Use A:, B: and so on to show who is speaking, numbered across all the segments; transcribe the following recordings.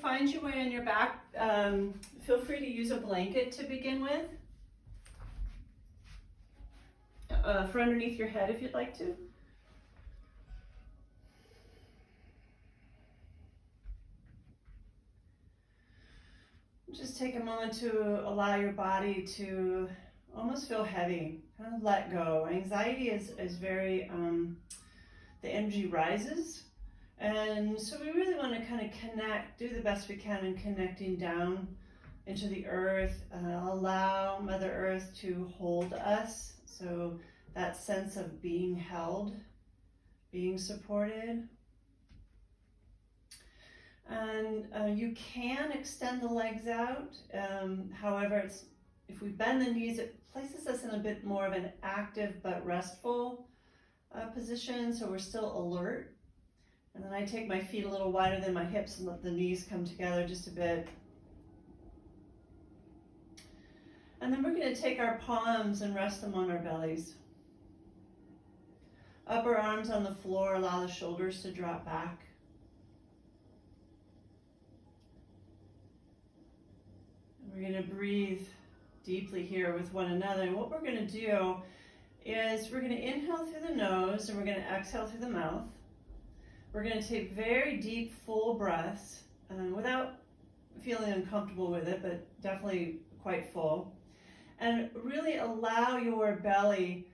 A: find your way on your back, feel free to use a blanket to begin with. For underneath your head if you'd like to. Just take a moment to allow your body to almost feel heavy, kind of let go. Anxiety is very, the energy rises. And so we really want to kind of connect, do the best we can in connecting down into the earth, allow Mother Earth to hold us. So that sense of being held, being supported. And you can extend the legs out. However, if we bend the knees, it places us in a bit more of an active but restful position, so we're still alert. And then I take my feet a little wider than my hips and let the knees come together just a bit. And then we're going to take our palms and rest them on our bellies. Upper arms on the floor, allow the shoulders to drop back. We're going to breathe deeply here with one another. And what we're going to do is we're going to inhale through the nose and we're going to exhale through the mouth. We're going to take very deep, full breaths without feeling uncomfortable with it, but definitely quite full. And really allow your belly,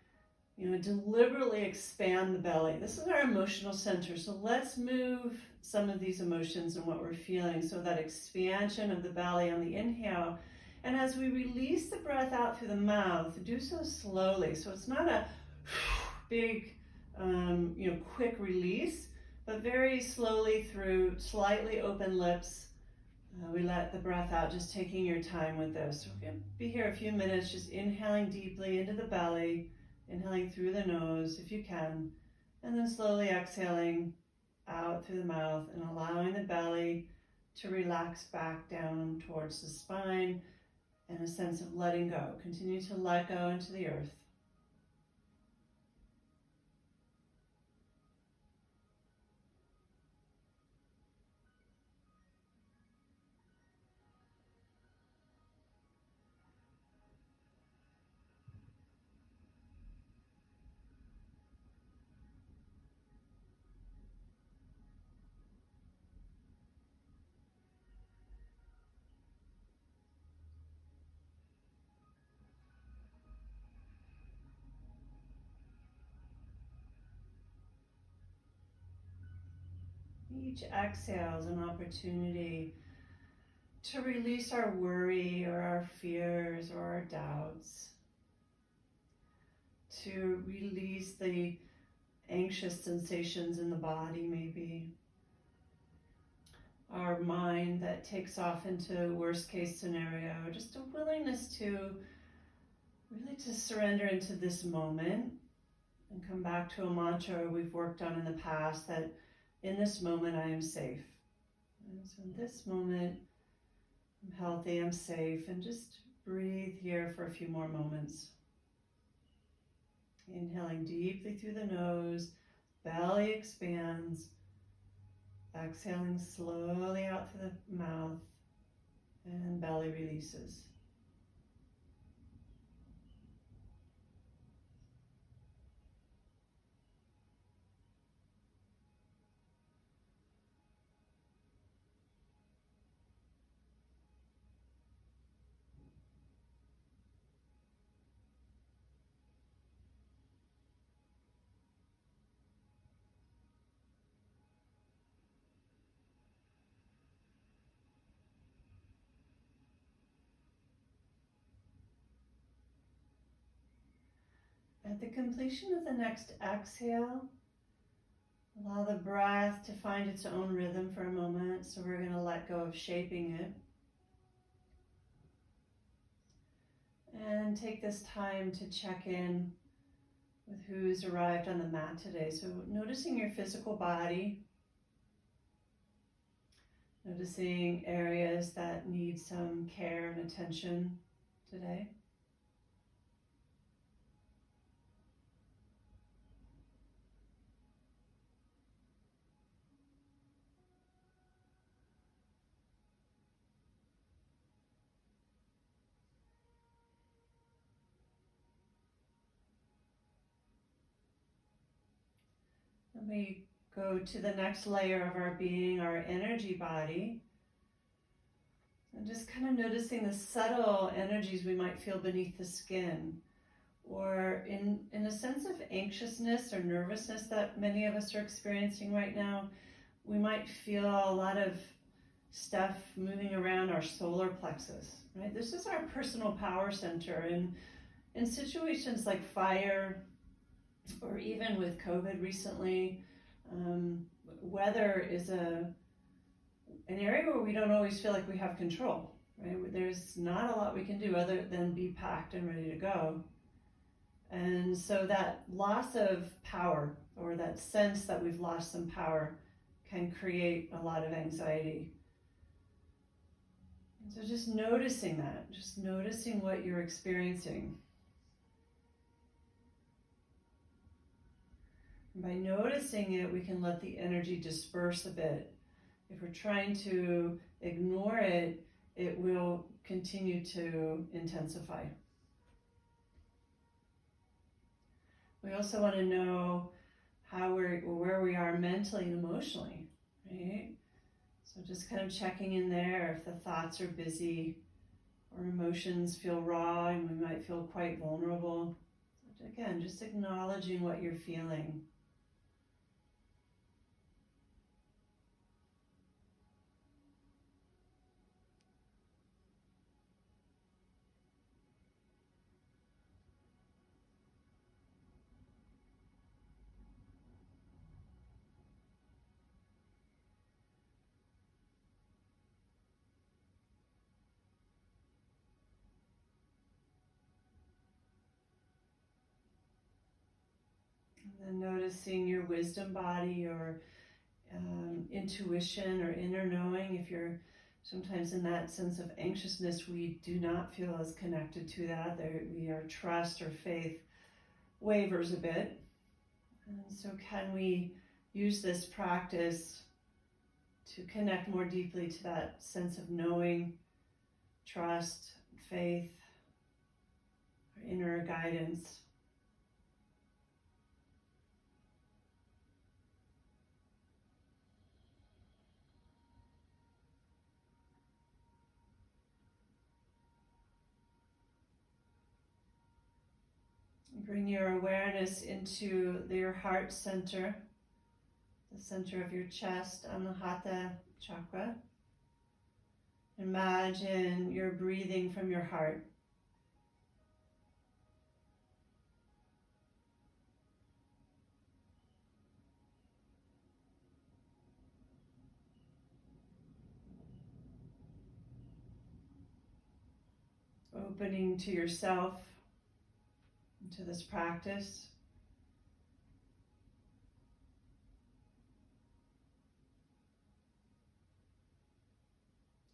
A: deliberately expand the belly. This is our emotional center. So let's move some of these emotions and what we're feeling. So that expansion of the belly on the inhale. And as we release the breath out through the mouth, do so slowly. So it's not a big, quick release, but very slowly through slightly open lips. We let the breath out, just taking your time with this. We're going to be here a few minutes, just inhaling deeply into the belly, inhaling through the nose if you can, and then slowly exhaling out through the mouth and allowing the belly to relax back down towards the spine and a sense of letting go. Continue to let go into the earth. Each exhale is an opportunity to release our worry or our fears or our doubts, to release the anxious sensations in the body, maybe our mind that takes off into worst case scenario, just a willingness to really to surrender into this moment and come back to a mantra we've worked on in the past, that in this moment I am safe. And so in this moment I'm healthy, I'm safe, and just breathe here for a few more moments. Inhaling deeply through the nose, belly expands, exhaling slowly out through the mouth, and belly releases. At the completion of the next exhale, allow the breath to find its own rhythm for a moment. So we're going to let go of shaping it. And take this time to check in with who's arrived on the mat today. So noticing your physical body, noticing areas that need some care and attention today. we go to the next layer of our being, our energy body, and just kind of noticing the subtle energies we might feel beneath the skin, or in a sense of anxiousness or nervousness that many of us are experiencing right now. We might feel a lot of stuff moving around our solar plexus, right? This is our personal power center, and in situations like fire, or even with COVID recently, weather is an area where we don't always feel like we have control, right? There's not a lot we can do other than be packed and ready to go. And so that loss of power, or that sense that we've lost some power, can create a lot of anxiety. And so just noticing that, just noticing what you're experiencing. And by noticing it, we can let the energy disperse a bit. If we're trying to ignore it, it will continue to intensify. We also want to know where we are mentally and emotionally, right? So just kind of checking in there if the thoughts are busy or emotions feel raw and we might feel quite vulnerable. Again, just acknowledging what you're feeling. And noticing your wisdom body, or intuition or inner knowing. If you're sometimes in that sense of anxiousness, we do not feel as connected to that. Our trust or faith wavers a bit. And so can we use this practice to connect more deeply to that sense of knowing, trust, faith, or inner guidance? Bring your awareness into your heart center, the center of your chest, Anahata chakra. Imagine you're breathing from your heart. Opening to yourself, to this practice.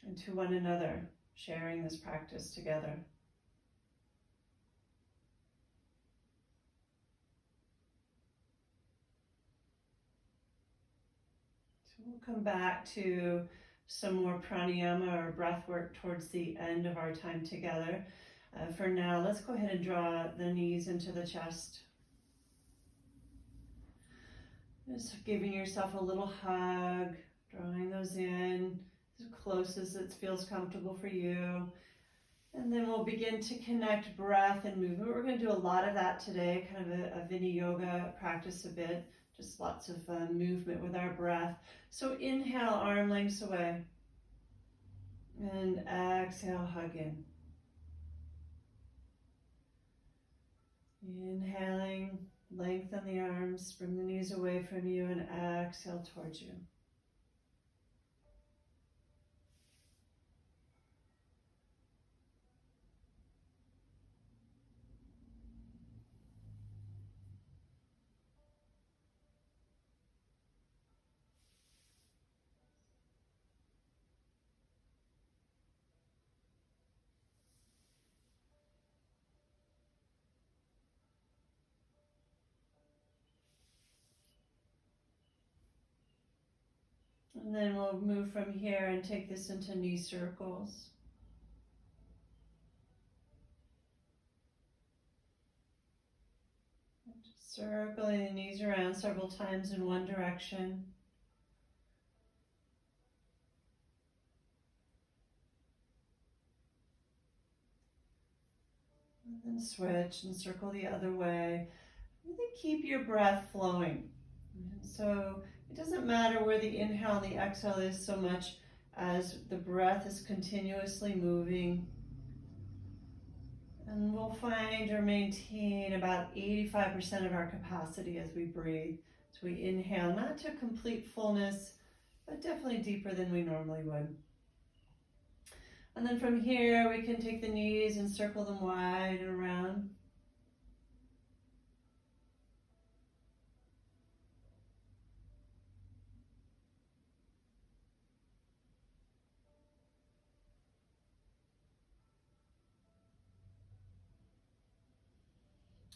A: And to one another, sharing this practice together. So we'll come back to some more pranayama or breath work towards the end of our time together. For now, let's go ahead and draw the knees into the chest. Just giving yourself a little hug, drawing those in as close as it feels comfortable for you. And then we'll begin to connect breath and movement. We're going to do a lot of that today, kind of a Vinyasa practice a bit, just lots of movement with our breath. So inhale, arm lengths away. And exhale, hug in. Inhaling, lengthen the arms, bring the knees away from you, and exhale towards you. And then we'll move from here and take this into knee circles. Circling the knees around several times in one direction. And then switch and circle the other way. Really keep your breath flowing. And so it doesn't matter where the inhale and the exhale is so much as the breath is continuously moving. And we'll find or maintain about 85% of our capacity as we breathe. So we inhale, not to complete fullness, but definitely deeper than we normally would. And then from here, we can take the knees and circle them wide and around.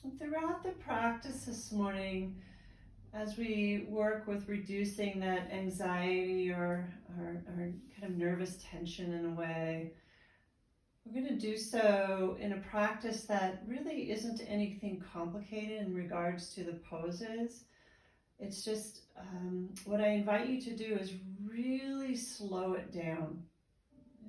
A: And throughout the practice this morning, as we work with reducing that anxiety or kind of nervous tension in a way, we're going to do so in a practice that really isn't anything complicated in regards to the poses. It's just what I invite you to do is really slow it down.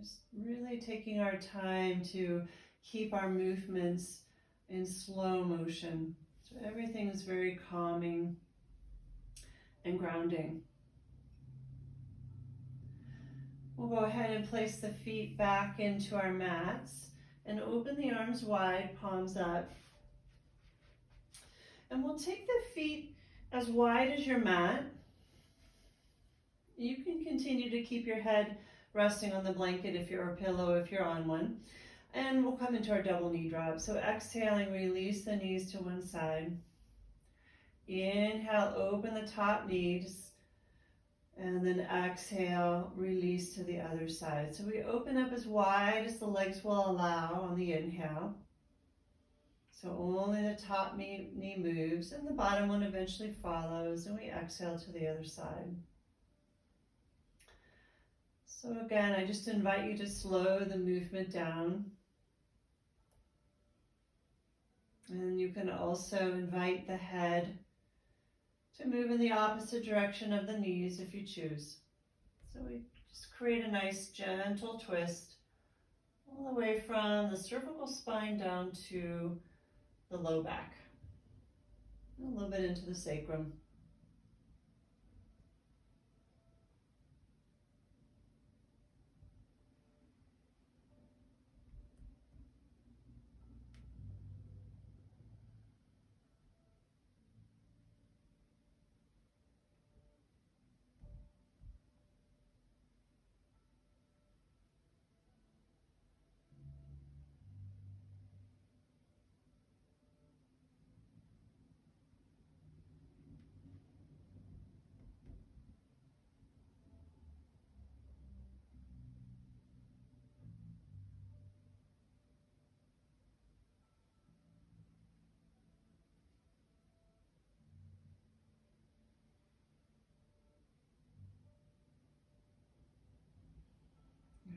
A: Just really taking our time to keep our movements in slow motion. So everything is very calming and grounding. We'll go ahead and place the feet back into our mats and open the arms wide, palms up. And we'll take the feet as wide as your mat. You can continue to keep your head resting on the blanket if you're a pillow, if you're on one. And we'll come into our double knee drop. So exhaling, release the knees to one side. Inhale, open the top knees. And then exhale, release to the other side. So we open up as wide as the legs will allow on the inhale. So only the top knee moves and the bottom one eventually follows, and we exhale to the other side. So again, I just invite you to slow the movement down. And you can also invite the head to move in the opposite direction of the knees if you choose. So we just create a nice gentle twist all the way from the cervical spine down to the low back, a little bit into the sacrum.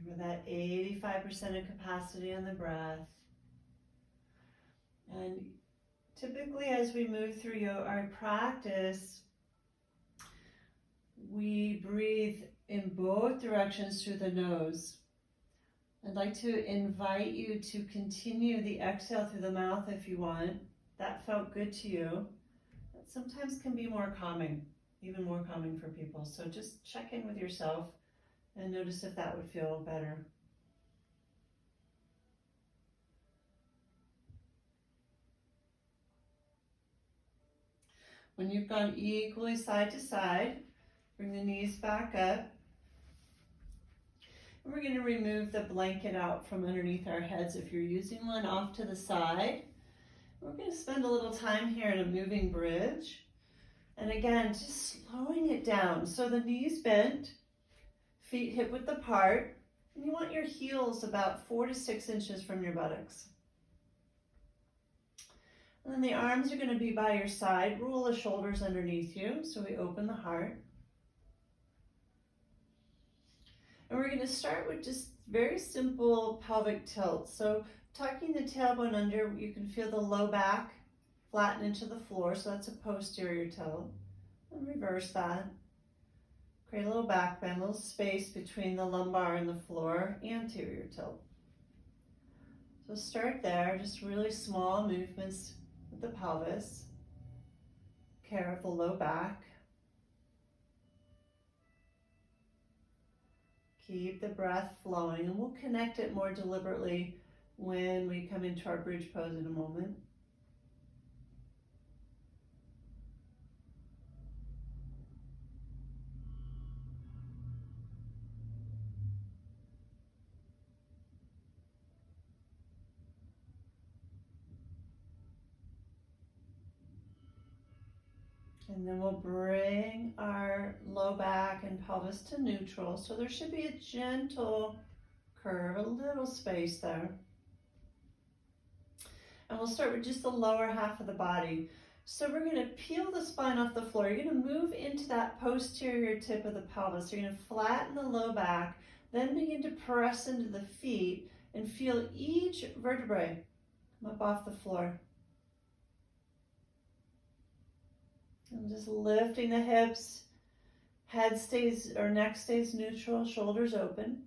A: Remember that 85% of capacity on the breath. And typically as we move through our practice, we breathe in both directions through the nose. I'd like to invite you to continue the exhale through the mouth if you want. That felt good to you. That sometimes can be more calming, even more calming for people. So just check in with yourself and notice if that would feel better. When you've gone equally side to side, bring the knees back up. And we're going to remove the blanket out from underneath our heads if you're using one, off to the side. We're going to spend a little time here in a moving bridge. And again, just slowing it down. So the knees bent, feet hip width apart, and you want your heels about 4 to 6 inches from your buttocks. And then the arms are going to be by your side. Roll the shoulders underneath you, so we open the heart. And we're going to start with just very simple pelvic tilt. So tucking the tailbone under, you can feel the low back flatten into the floor, so that's a posterior tilt. And reverse that. Create a little back bend, a little space between the lumbar and the floor, anterior tilt. So start there, just really small movements with the pelvis. Care of the low back. Keep the breath flowing, and we'll connect it more deliberately when we come into our bridge pose in a moment. And then we'll bring our low back and pelvis to neutral. So there should be a gentle curve, a little space there. And we'll start with just the lower half of the body. So we're going to peel the spine off the floor. You're going to move into that posterior tip of the pelvis. You're going to flatten the low back, then begin to press into the feet and feel each vertebrae come up off the floor. And just lifting the hips, head stays or neck stays neutral, shoulders open.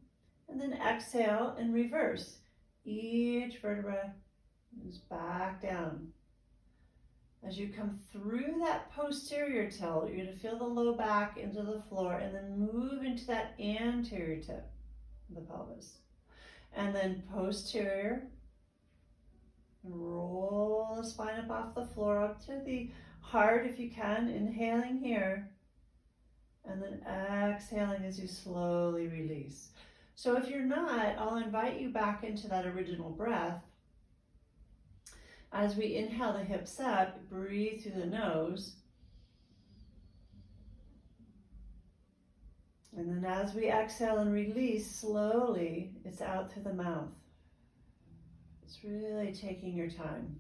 A: And then exhale and reverse. Each vertebra moves back down. As you come through that posterior tilt, you're going to feel the low back into the floor and then move into that anterior tip of the pelvis. And then posterior, roll the spine up off the floor, up to the heart if you can, inhaling here, and then exhaling as you slowly release. So if you're not, I'll invite you back into that original breath. As we inhale the hips up, breathe through the nose. And then as we exhale and release slowly, it's out through the mouth. It's really taking your time.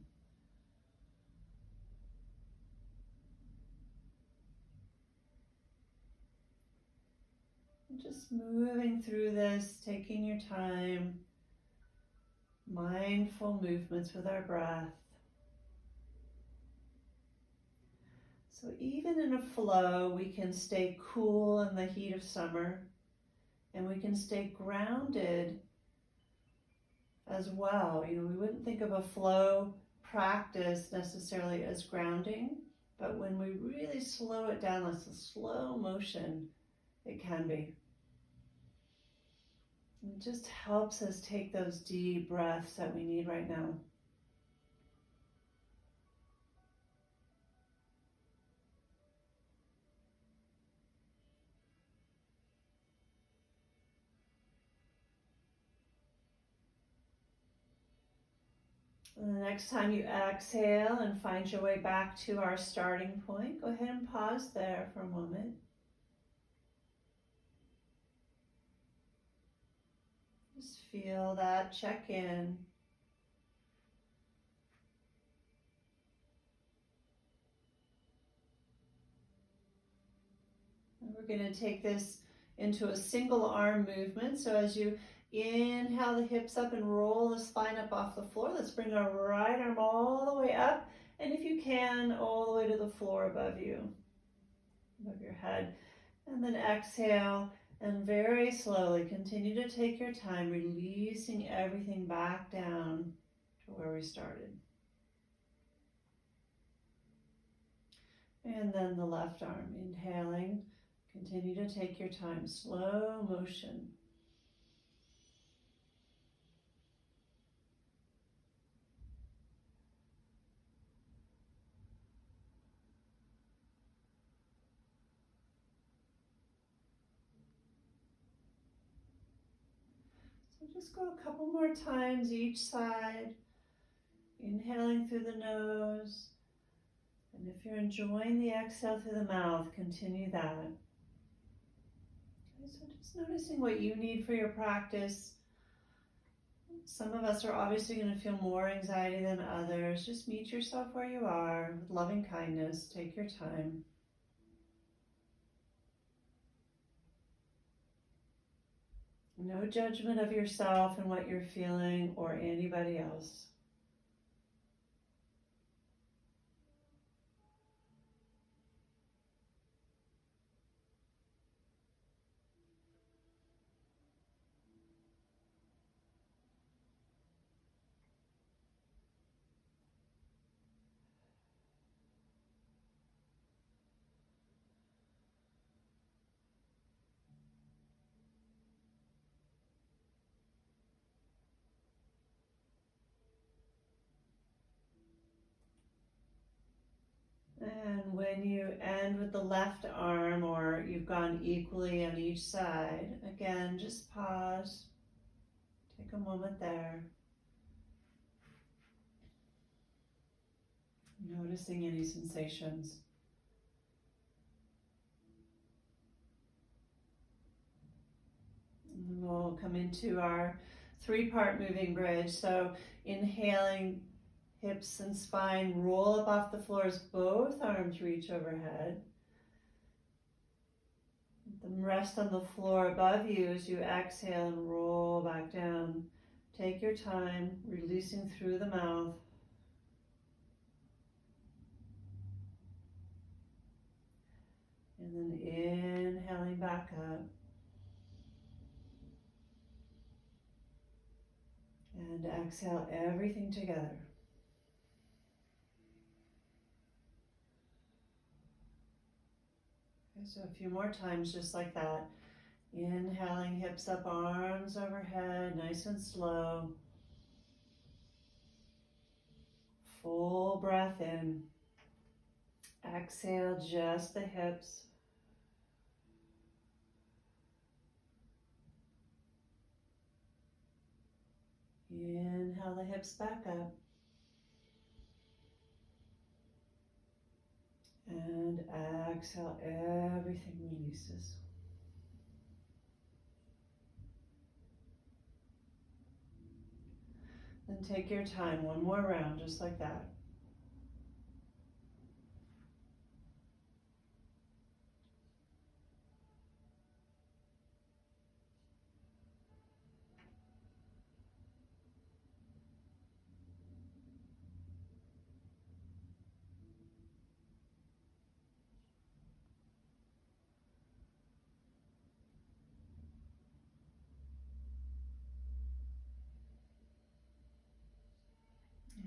A: And just moving through this, taking your time, mindful movements with our breath. So even in a flow, we can stay cool in the heat of summer, and we can stay grounded as well. You know, we wouldn't think of a flow practice necessarily as grounding, but when we really slow it down, like a slow motion, it can be. It just helps us take those deep breaths that we need right now. And the next time you exhale and find your way back to our starting point, go ahead and pause there for a moment. Just feel that, check in. And we're going to take this into a single arm movement. So as you inhale the hips up and roll the spine up off the floor, let's bring our right arm all the way up. And if you can, all the way to the floor above you, above your head. And then exhale. And very slowly, continue to take your time, releasing everything back down to where we started. And then the left arm, inhaling, continue to take your time, slow motion. Just go a couple more times each side, inhaling through the nose. And if you're enjoying the exhale through the mouth, continue that. Okay, so just noticing what you need for your practice. Some of us are obviously going to feel more anxiety than others. Just meet yourself where you are with loving kindness. Take your time. No judgment of yourself and what you're feeling or anybody else. when you end with the left arm or you've gone equally on each side, again, just pause. Take a moment there. Noticing any sensations. And then we'll come into our three-part moving bridge. So inhaling, hips and spine roll up off the floor as both arms reach overhead. Let them rest on the floor above you as you exhale and roll back down. Take your time, releasing through the mouth. And then inhaling back up. And exhale everything together. Okay, so a few more times just like that. Inhaling, hips up, arms overhead, nice and slow. Full breath in. Exhale, just the hips. Inhale the hips back up. And exhale, everything releases. Then take your time, one more round, just like that.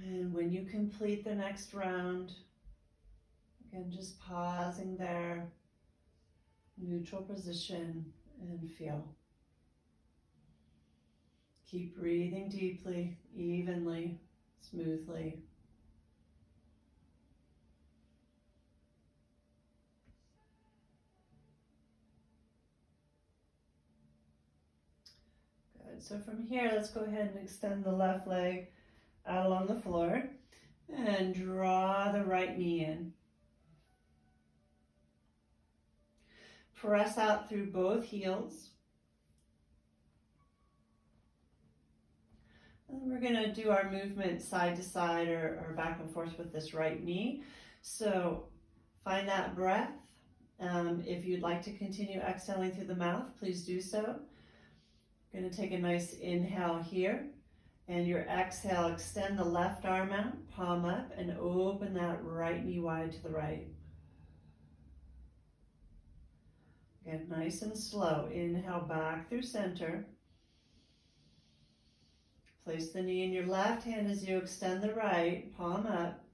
A: And when you complete the next round, again, just pausing there, neutral position, and feel. Keep breathing deeply, evenly, smoothly. Good. So from here, let's go ahead and extend the left leg out along the floor and draw the right knee in. Press out through both heels. And we're going to do our movement side to side or back and forth with this right knee. So find that breath. If you'd like to continue exhaling through the mouth, please do so. Going to take a nice inhale here. And your exhale, extend the left arm out, palm up, and open that right knee wide to the right. Again, nice and slow. Inhale back through center. Place the knee in your left hand as you extend the right, palm up,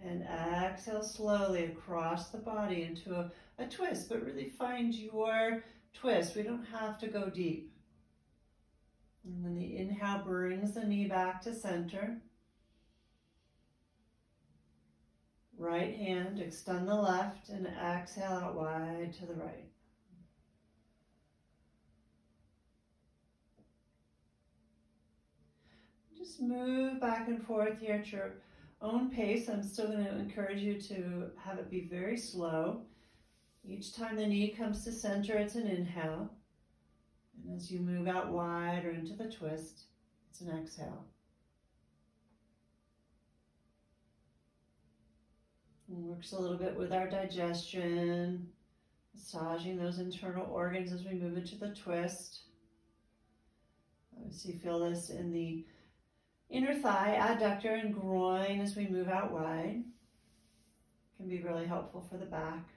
A: and exhale slowly across the body into a twist, but really find your twist. We don't have to go deep. And then the inhale brings the knee back to center. Right hand, extend the left, and exhale out wide to the right. Just move back and forth here at your own pace. I'm still going to encourage you to have it be very slow. Each time the knee comes to center, it's an inhale. And as you move out wide or into the twist, it's an exhale. It works a little bit with our digestion, massaging those internal organs as we move into the twist. Obviously, feel this in the inner thigh, adductor, and groin as we move out wide. Can be really helpful for the back.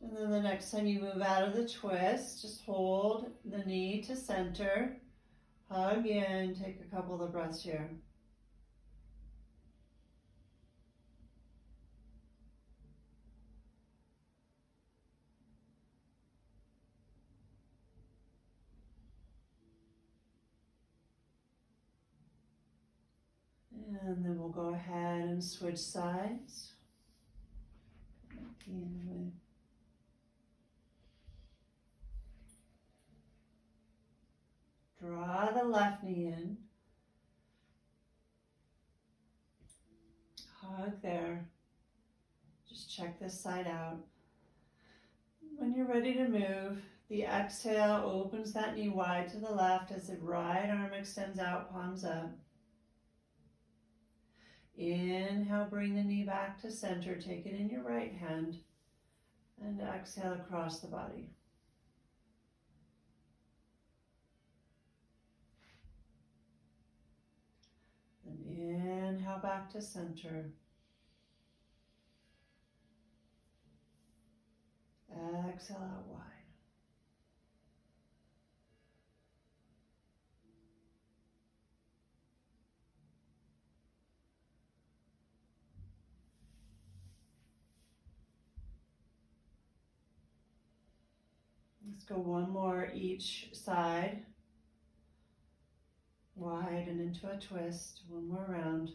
A: And then the next time you move out of the twist, just hold the knee to center, hug in, take a couple of breaths here. And then we'll go ahead and switch sides. Draw the left knee in. Hug there. Just check this side out. When you're ready to move, the exhale opens that knee wide to the left as the right arm extends out, palms up. Inhale, bring the knee back to center. Take it in your right hand. And exhale across the body. Then inhale back to center. Exhale out wide. Let's go one more each side. Wide and into a twist. One more round.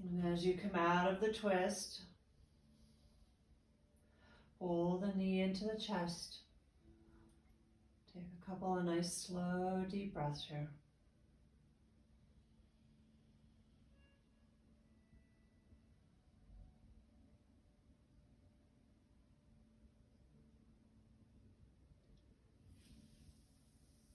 A: And as you come out of the twist, pull the knee into the chest. Take a couple of nice, slow, deep breaths here.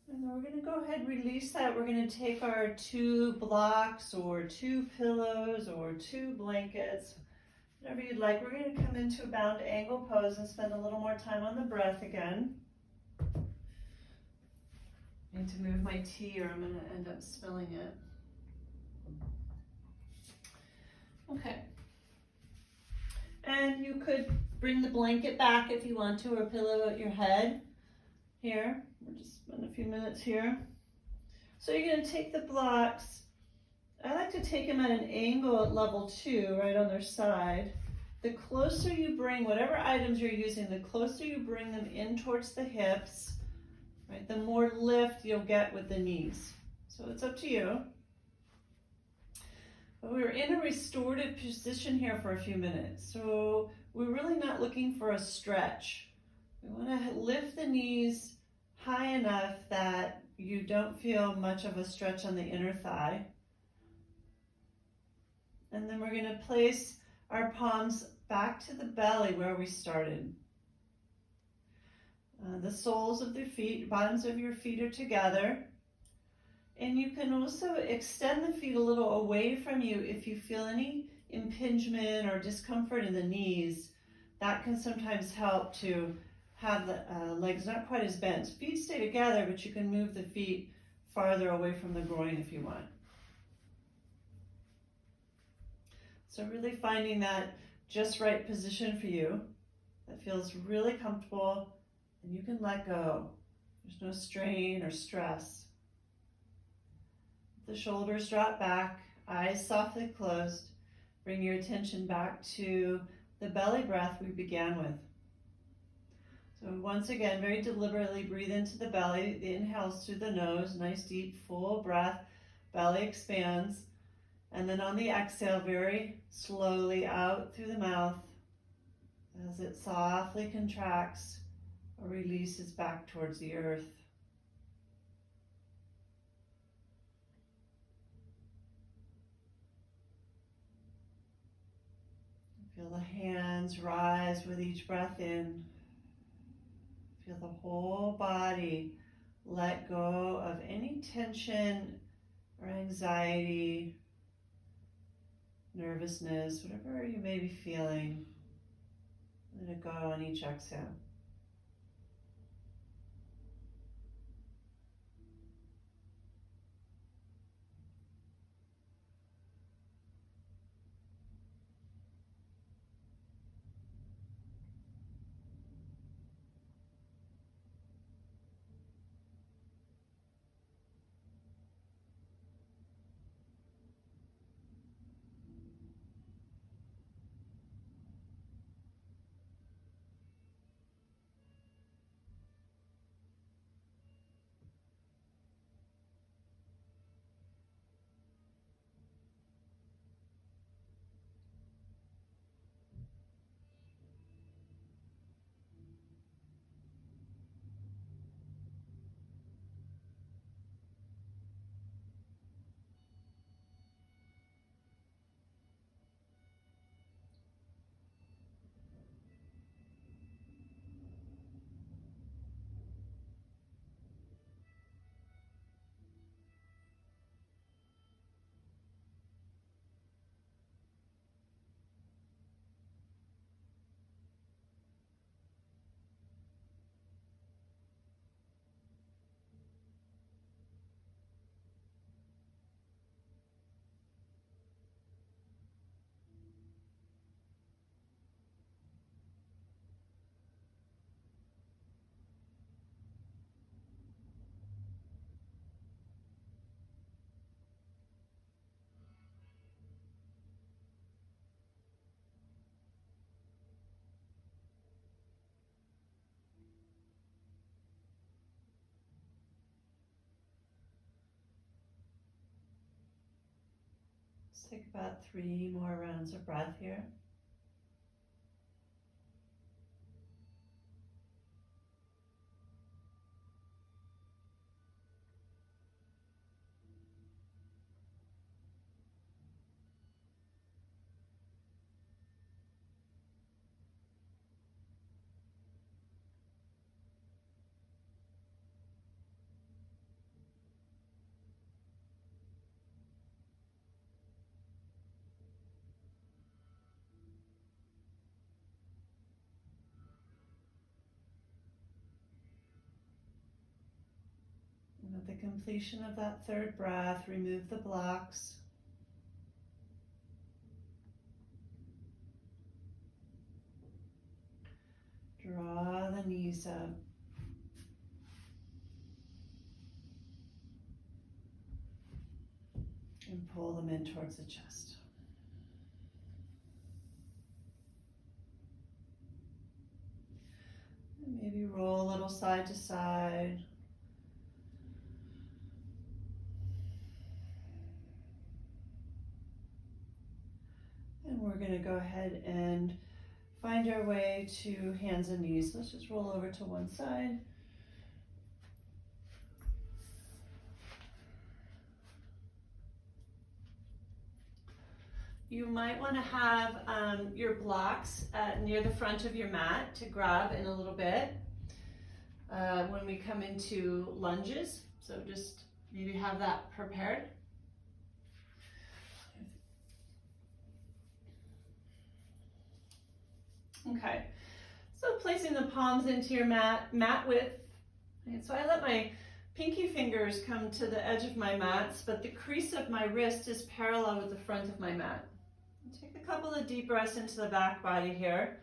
A: And then we're going to go ahead and release that. We're going to take our 2 blocks or 2 pillows or 2 blankets, whatever you'd like. We're going to come into a bound angle pose and spend a little more time on the breath again. I need to move my tea or I'm going to end up spilling it. Okay. And you could bring the blanket back if you want to, or pillow at your head. Here, we'll just spend a few minutes here. So you're going to take the blocks. I like to take them at an angle at level 2, right on their side. The closer you bring, whatever items you're using, the closer you bring them in towards the hips, right, the more lift you'll get with the knees. So it's up to you. But we're in a restorative position here for a few minutes. So we're really not looking for a stretch. We want to lift the knees high enough that you don't feel much of a stretch on the inner thigh. And then we're going to place our palms back to the belly where we started. The soles of the feet, bottoms of your feet are together. And you can also extend the feet a little away from you if you feel any impingement or discomfort in the knees. That can sometimes help to have the legs not quite as bent. Feet stay together, but you can move the feet farther away from the groin if you want. So really finding that just right position for you that feels really comfortable and you can let go. There's no strain or stress. The shoulders drop back, eyes softly closed. Bring your attention back to the belly breath we began with. So once again, very deliberately breathe into the belly. The inhales through the nose, nice deep full breath, belly expands. And then on the exhale, very slowly out through the mouth as it softly contracts or releases back towards the earth. Feel the hands rise with each breath in. Feel the whole body let go of any tension or anxiety, nervousness, whatever you may be feeling. Let it go on each exhale. Take about 3 more rounds of breath here. And at the completion of that third breath, remove the blocks. Draw the knees up. And pull them in towards the chest. And maybe roll a little side to side. And we're going to go ahead and find our way to hands and knees. Let's just roll over to one side. You might want to have your blocks near the front of your mat to grab in a little bit when we come into lunges. So just maybe have that prepared. Okay, so placing the palms into your mat width. And so I let my pinky fingers come to the edge of my mats, but the crease of my wrist is parallel with the front of my mat. Take a couple of deep breaths into the back body here.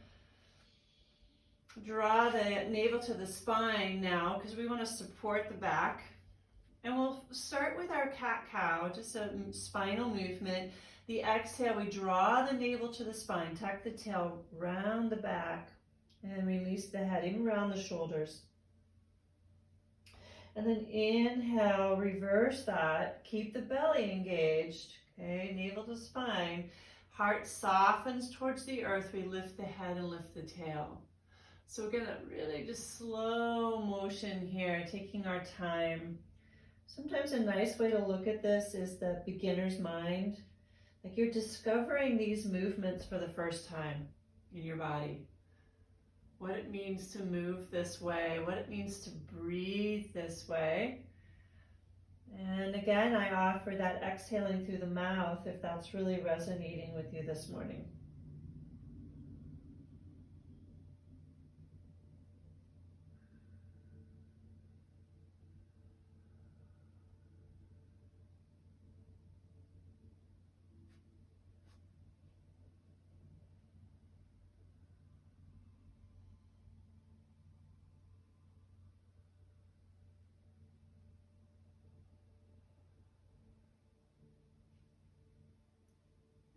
A: Draw the navel to the spine now because we want to support the back. And we'll start with our cat-cow, just a spinal movement. The exhale, we draw the navel to the spine, tuck the tail round the back, and release the head in around the shoulders. And then inhale, reverse that, keep the belly engaged, okay, navel to spine. Heart softens towards the earth, we lift the head and lift the tail. So we're gonna really just slow motion here, taking our time. Sometimes a nice way to look at this is the beginner's mind. Like you're discovering these movements for the first time in your body. What it means to move this way, what it means to breathe this way. And again, I offer that exhaling through the mouth if that's really resonating with you this morning.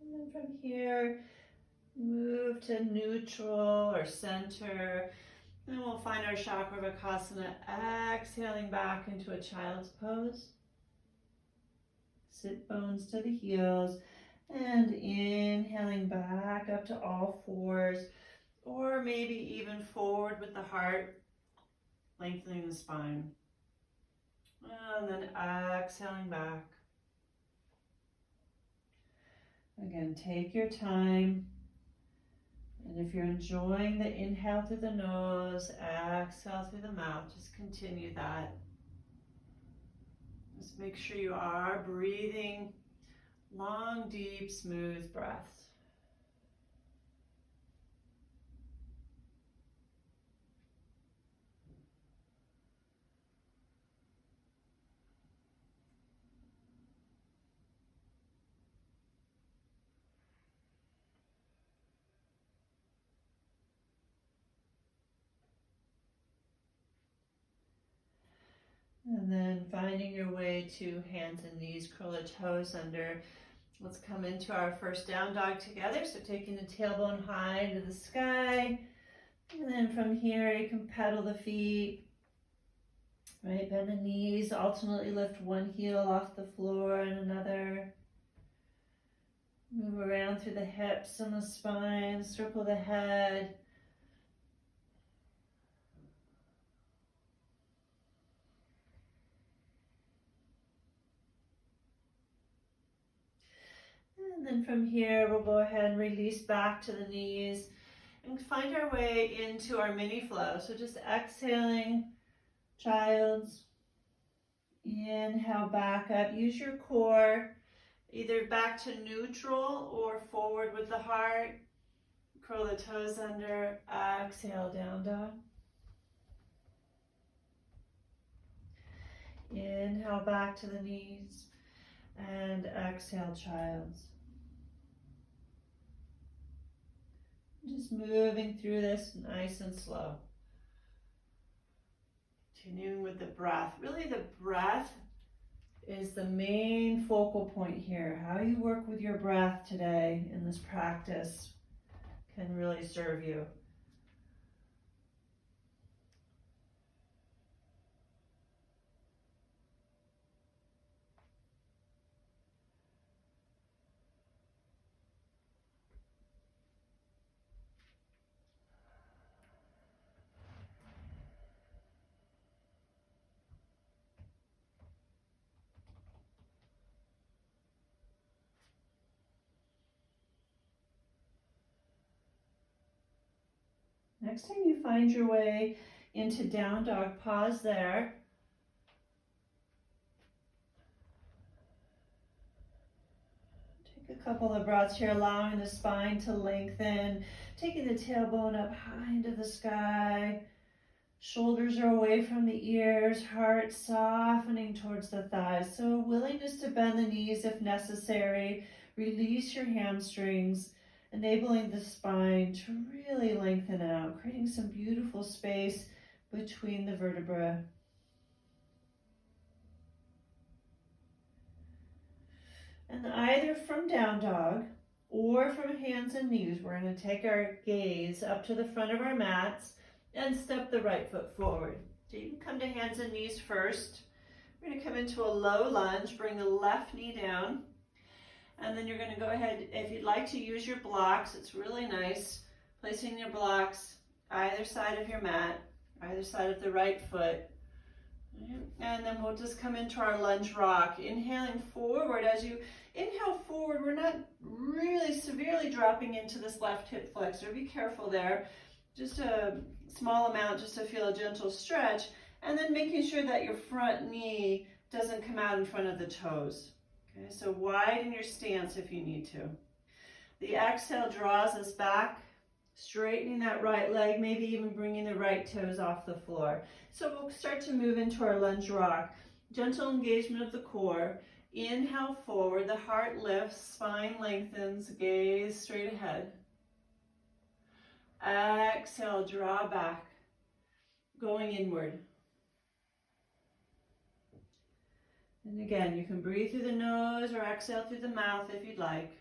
A: And then from here, move to neutral or center. And we'll find our Chakravakasana, exhaling back into a child's pose. Sit bones to the heels and inhaling back up to all fours, or maybe even forward with the heart, lengthening the spine. And then exhaling back. Again, take your time. And if you're enjoying the inhale through the nose, exhale through the mouth, just continue that. Just make sure you are breathing long, deep, smooth breaths. And then finding your way to hands and knees, curl the toes under. Let's come into our first down dog together. So taking the tailbone high into the sky. And then from here, you can pedal the feet. Right, bend the knees, alternately lift one heel off the floor and another. Move around through the hips and the spine, circle the head. And then from here, we'll go ahead and release back to the knees and find our way into our mini flow. So just exhaling, child's. Inhale back up. Use your core, either back to neutral or forward with the heart. Curl the toes under. Exhale, down dog. Inhale back to the knees and exhale, child's. Just moving through this nice and slow. Continuing with the breath. Really, the breath is the main focal point here. How you work with your breath today in this practice can really serve you. Next time you find your way into down dog, pause there. Take a couple of breaths here, allowing the spine to lengthen, taking the tailbone up high into the sky. Shoulders are away from the ears, heart softening towards the thighs. So willingness to bend the knees if necessary. Release your hamstrings, enabling the spine to really lengthen out, creating some beautiful space between the vertebrae. And either from down dog or from hands and knees, we're going to take our gaze up to the front of our mats and step the right foot forward. So you can come to hands and knees first. We're going to come into a low lunge, bring the left knee down. And then you're going to go ahead, if you'd like to use your blocks, it's really nice, placing your blocks either side of your mat, either side of the right foot. And then we'll just come into our lunge rock, inhaling forward. As you inhale forward, we're not really severely dropping into this left hip flexor. Be careful there. Just a small amount just to feel a gentle stretch. And then making sure that your front knee doesn't come out in front of the toes. Okay, so widen your stance if you need to. The exhale draws us back, straightening that right leg, maybe even bringing the right toes off the floor. So we'll start to move into our lunge rock. Gentle engagement of the core. Inhale forward, the heart lifts, spine lengthens, gaze straight ahead. Exhale, draw back, going inward. And again, you can breathe through the nose or exhale through the mouth if you'd like.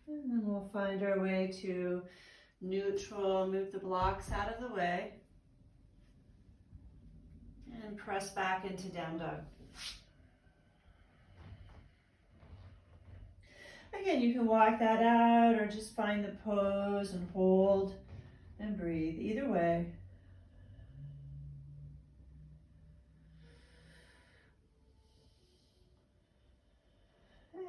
A: And then we'll find our way to neutral, move the blocks out of the way, and press back into down dog. Again, you can walk that out or just find the pose and hold and breathe, either way.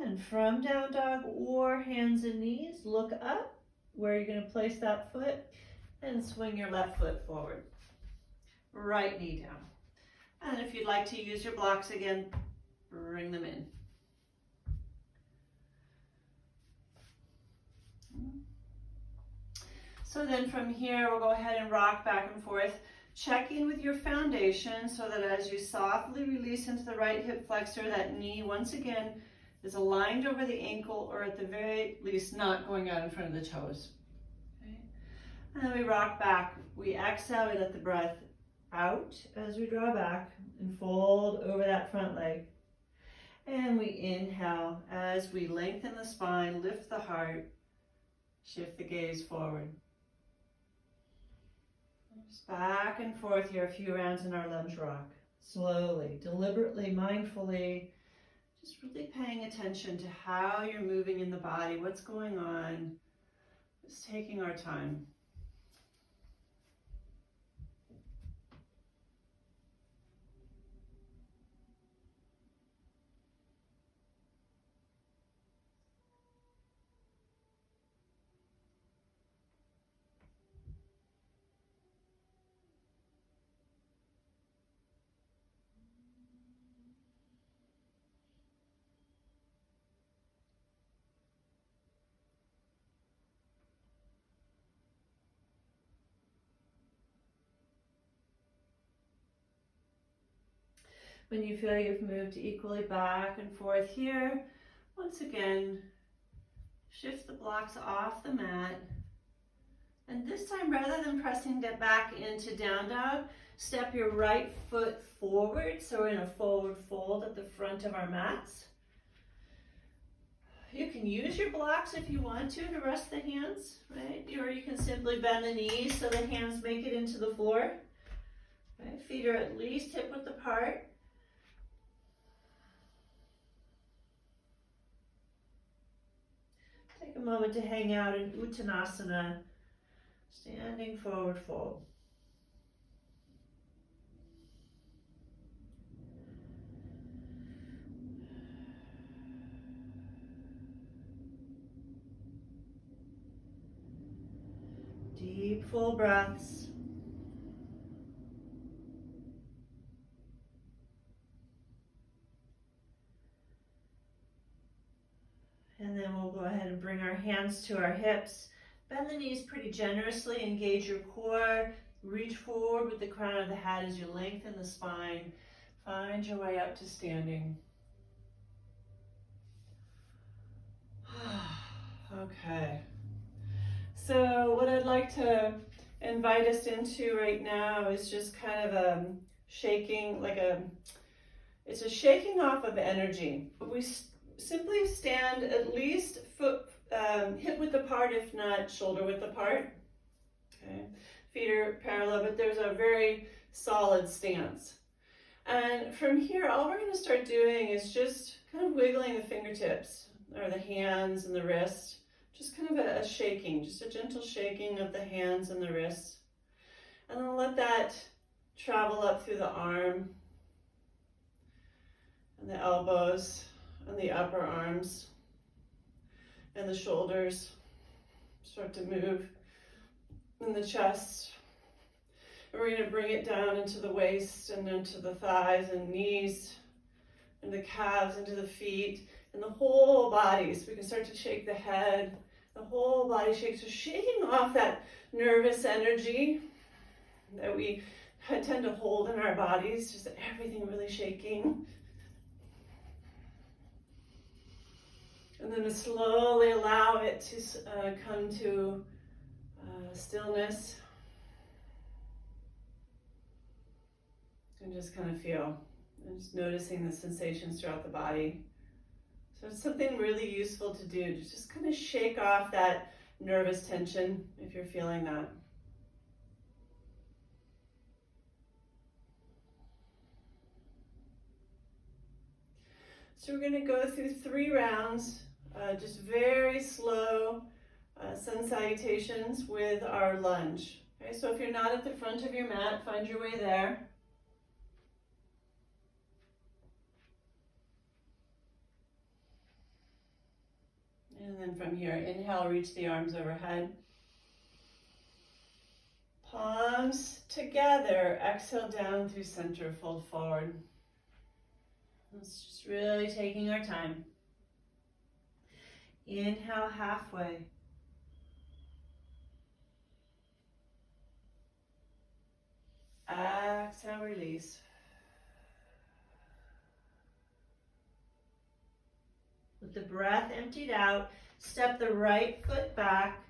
A: And from down dog or hands and knees, look up where you're going to place that foot and swing your left foot forward. Right knee down. And if you'd like to use your blocks again, bring them in. So then from here, we'll go ahead and rock back and forth. Check in with your foundation so that as you softly release into the right hip flexor, that knee once again is aligned over the ankle, or at the very least not going out in front of the toes. Okay? And then we rock back. We exhale, we let the breath out as we draw back and fold over that front leg. And we inhale as we lengthen the spine, lift the heart, shift the gaze forward. Just back and forth here a few rounds in our lunge rock. Slowly, deliberately, mindfully, just really paying attention to how you're moving in the body, what's going on, just taking our time. When you feel you've moved equally back and forth here, once again, shift the blocks off the mat. And this time, rather than pressing that back into down dog, step your right foot forward. So we're in a forward fold at the front of our mats. You can use your blocks if you want to rest the hands, right? Or you can simply bend the knees so the hands make it into the floor. Right? Feet are at least hip width apart. Take a moment to hang out in Uttanasana, standing forward fold. Deep, full breaths. And then we'll go ahead and bring our hands to our hips. Bend the knees pretty generously, engage your core, reach forward with the crown of the head as you lengthen the spine. Find your way up to standing. Okay. So what I'd like to invite us into right now is just kind of a shaking, it's a shaking off of energy. We simply stand at least foot, hip width apart, if not shoulder width apart. Okay. Feet are parallel, but there's a very solid stance. And from here, all we're going to start doing is just kind of wiggling the fingertips or the hands and the wrist. Just kind of a shaking, just a gentle shaking of the hands and the wrists. And then let that travel up through the arm and the elbows and the upper arms and the shoulders. Start to move in the chest. And we're going to bring it down into the waist and into the thighs and knees and the calves, into the feet and the whole body. So we can start to shake the head. The whole body shakes. So shaking off that nervous energy that we tend to hold in our bodies, just everything really shaking. And then to slowly allow it to come to stillness. And just kind of feel, and just noticing the sensations throughout the body. So it's something really useful to do, to just kind of shake off that nervous tension if you're feeling that. So we're going to go through 3 rounds, just very slow sun salutations with our lunge. Okay, so if you're not at the front of your mat, find your way there. And then from here, inhale, reach the arms overhead. Palms together, exhale down through center, fold forward. It's just really taking our time. Inhale halfway. Exhale, release. With the breath emptied out, step the right foot back,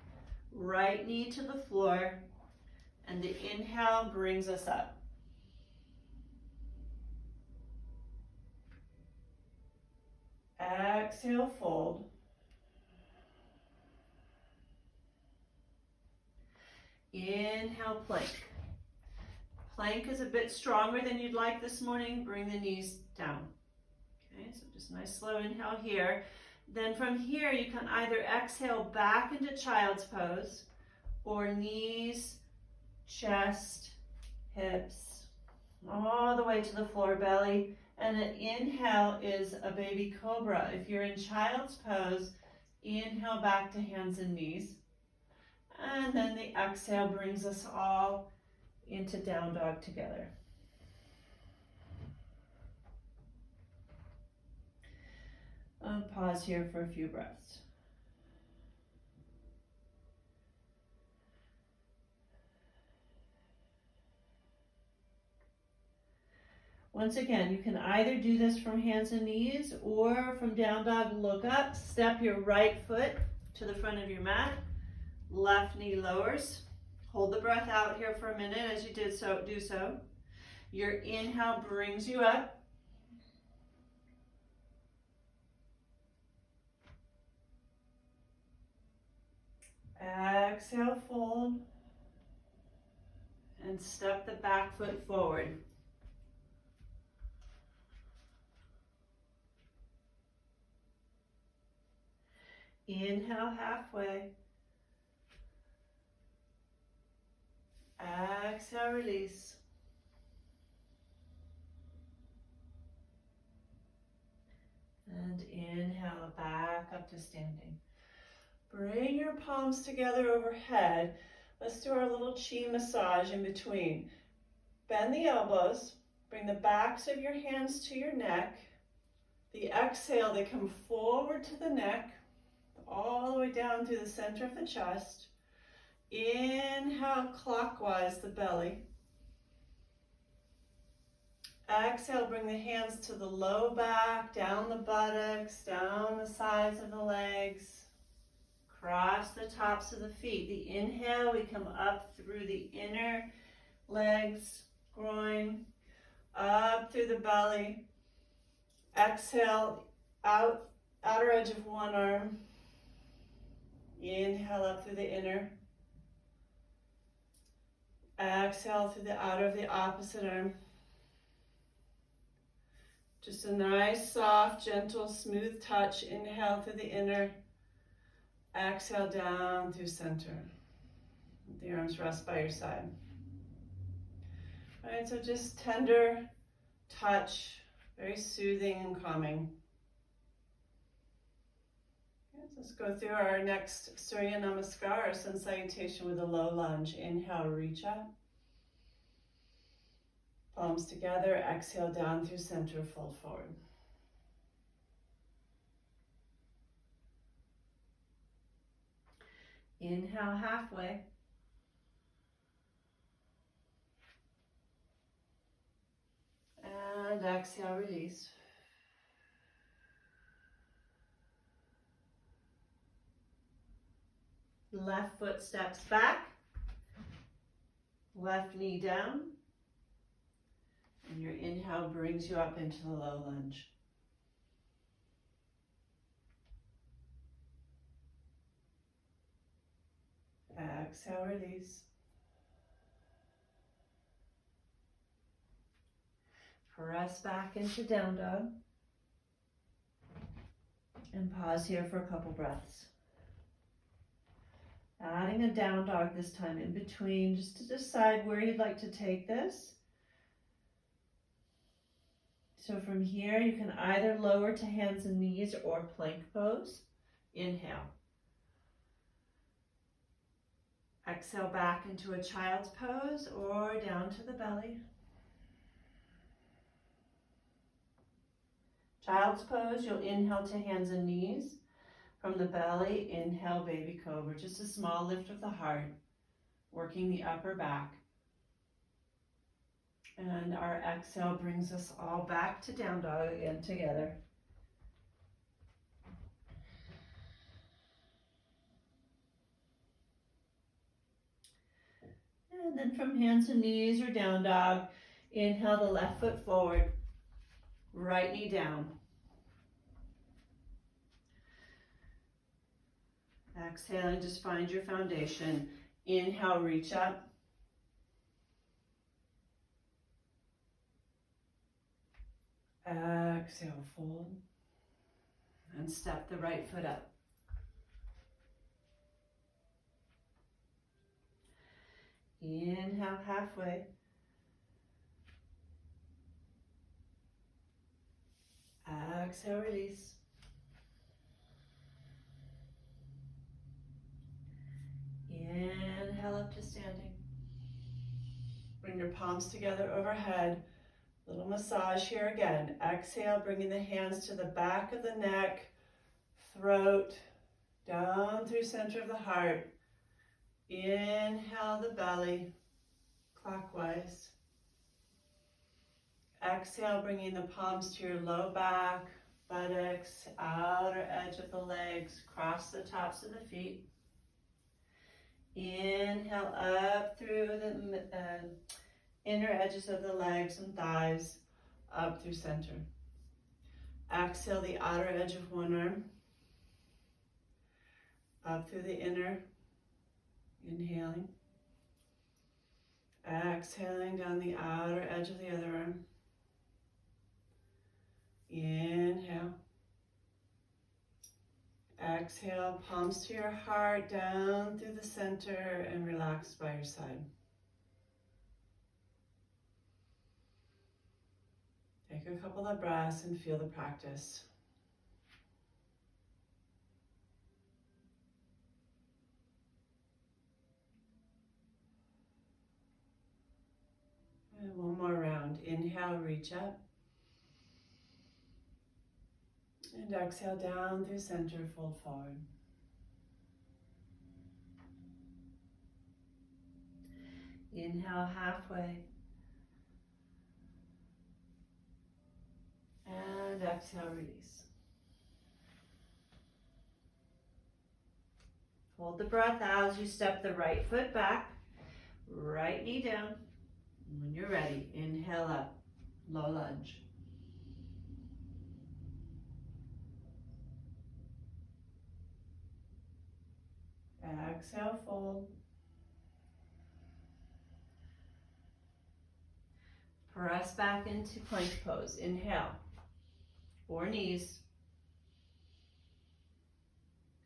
A: right knee to the floor, and the inhale brings us up. Exhale, fold. Inhale, plank. Plank is a bit stronger than you'd like this morning. Bring the knees down. Okay, so just nice slow inhale here. Then from here, you can either exhale back into child's pose or knees, chest, hips, all the way to the floor, belly. And an inhale is a baby cobra. If you're in child's pose, inhale back to hands and knees. And then the exhale brings us all into down dog together. Pause here for a few breaths. Once again, you can either do this from hands and knees or from down dog, look up, step your right foot to the front of your mat, left knee lowers. Hold the breath out here for a minute as you do so. Your inhale brings you up. Exhale, fold, and step the back foot forward. Inhale halfway. Exhale, release. And inhale back up to standing. Bring your palms together overhead. Let's do our little chi massage in between. Bend the elbows. Bring the backs of your hands to your neck. The exhale, they come forward to the neck, all the way down through the center of the chest. Inhale clockwise, the belly. Exhale, bring the hands to the low back, down the buttocks, down the sides of the legs. Cross the tops of the feet. The inhale, we come up through the inner legs, groin, up through the belly. Exhale, outer edge of one arm. Inhale up through the inner. Exhale through the outer of the opposite arm. Just a nice, soft, gentle, smooth touch. Inhale through the inner. Exhale down through center. The arms rest by your side. All right, so just tender touch, very soothing and calming. Okay, let's go through our next Surya Namaskar, sun salutation with a low lunge. Inhale, reach up. Palms together, exhale down through center, fold forward. Inhale halfway. And exhale, release. Left foot steps back. Left knee down. And your inhale brings you up into the low lunge. Exhale, release. Press back into down dog. And pause here for a couple breaths. Adding a down dog this time in between, just to decide where you'd like to take this. So from here, you can either lower to hands and knees or plank pose. Inhale. Exhale back into a child's pose or down to the belly. Child's pose, you'll inhale to hands and knees. From the belly, inhale baby cobra, just a small lift of the heart, working the upper back. And our exhale brings us all back to down dog again together. And then from hands and knees or down dog, inhale the left foot forward, right knee down. Exhaling, just find your foundation. Inhale, reach up. Exhale, fold. And step the right foot up. Inhale, halfway. Exhale, release. Inhale up to standing. Bring your palms together overhead. Little massage here again. Exhale, bringing the hands to the back of the neck, throat, down through center of the heart. Inhale the belly, clockwise. Exhale, bringing the palms to your low back, buttocks, outer edge of the legs, cross the tops of the feet. Inhale up through the inner edges of the legs and thighs, up through center. Exhale the outer edge of one arm, up through the inner, inhaling. Exhaling down the outer edge of the other arm. Inhale. Exhale, palms to your heart, down through the center and relax by your side. Take a couple of breaths and feel the practice. And one more round. Inhale, reach up. And exhale down through center, fold forward. Inhale halfway. And exhale, release. Hold the breath out as you step the right foot back, right knee down. When you're ready, inhale up, low lunge. Exhale, fold. Press back into plank pose. Inhale, or knees.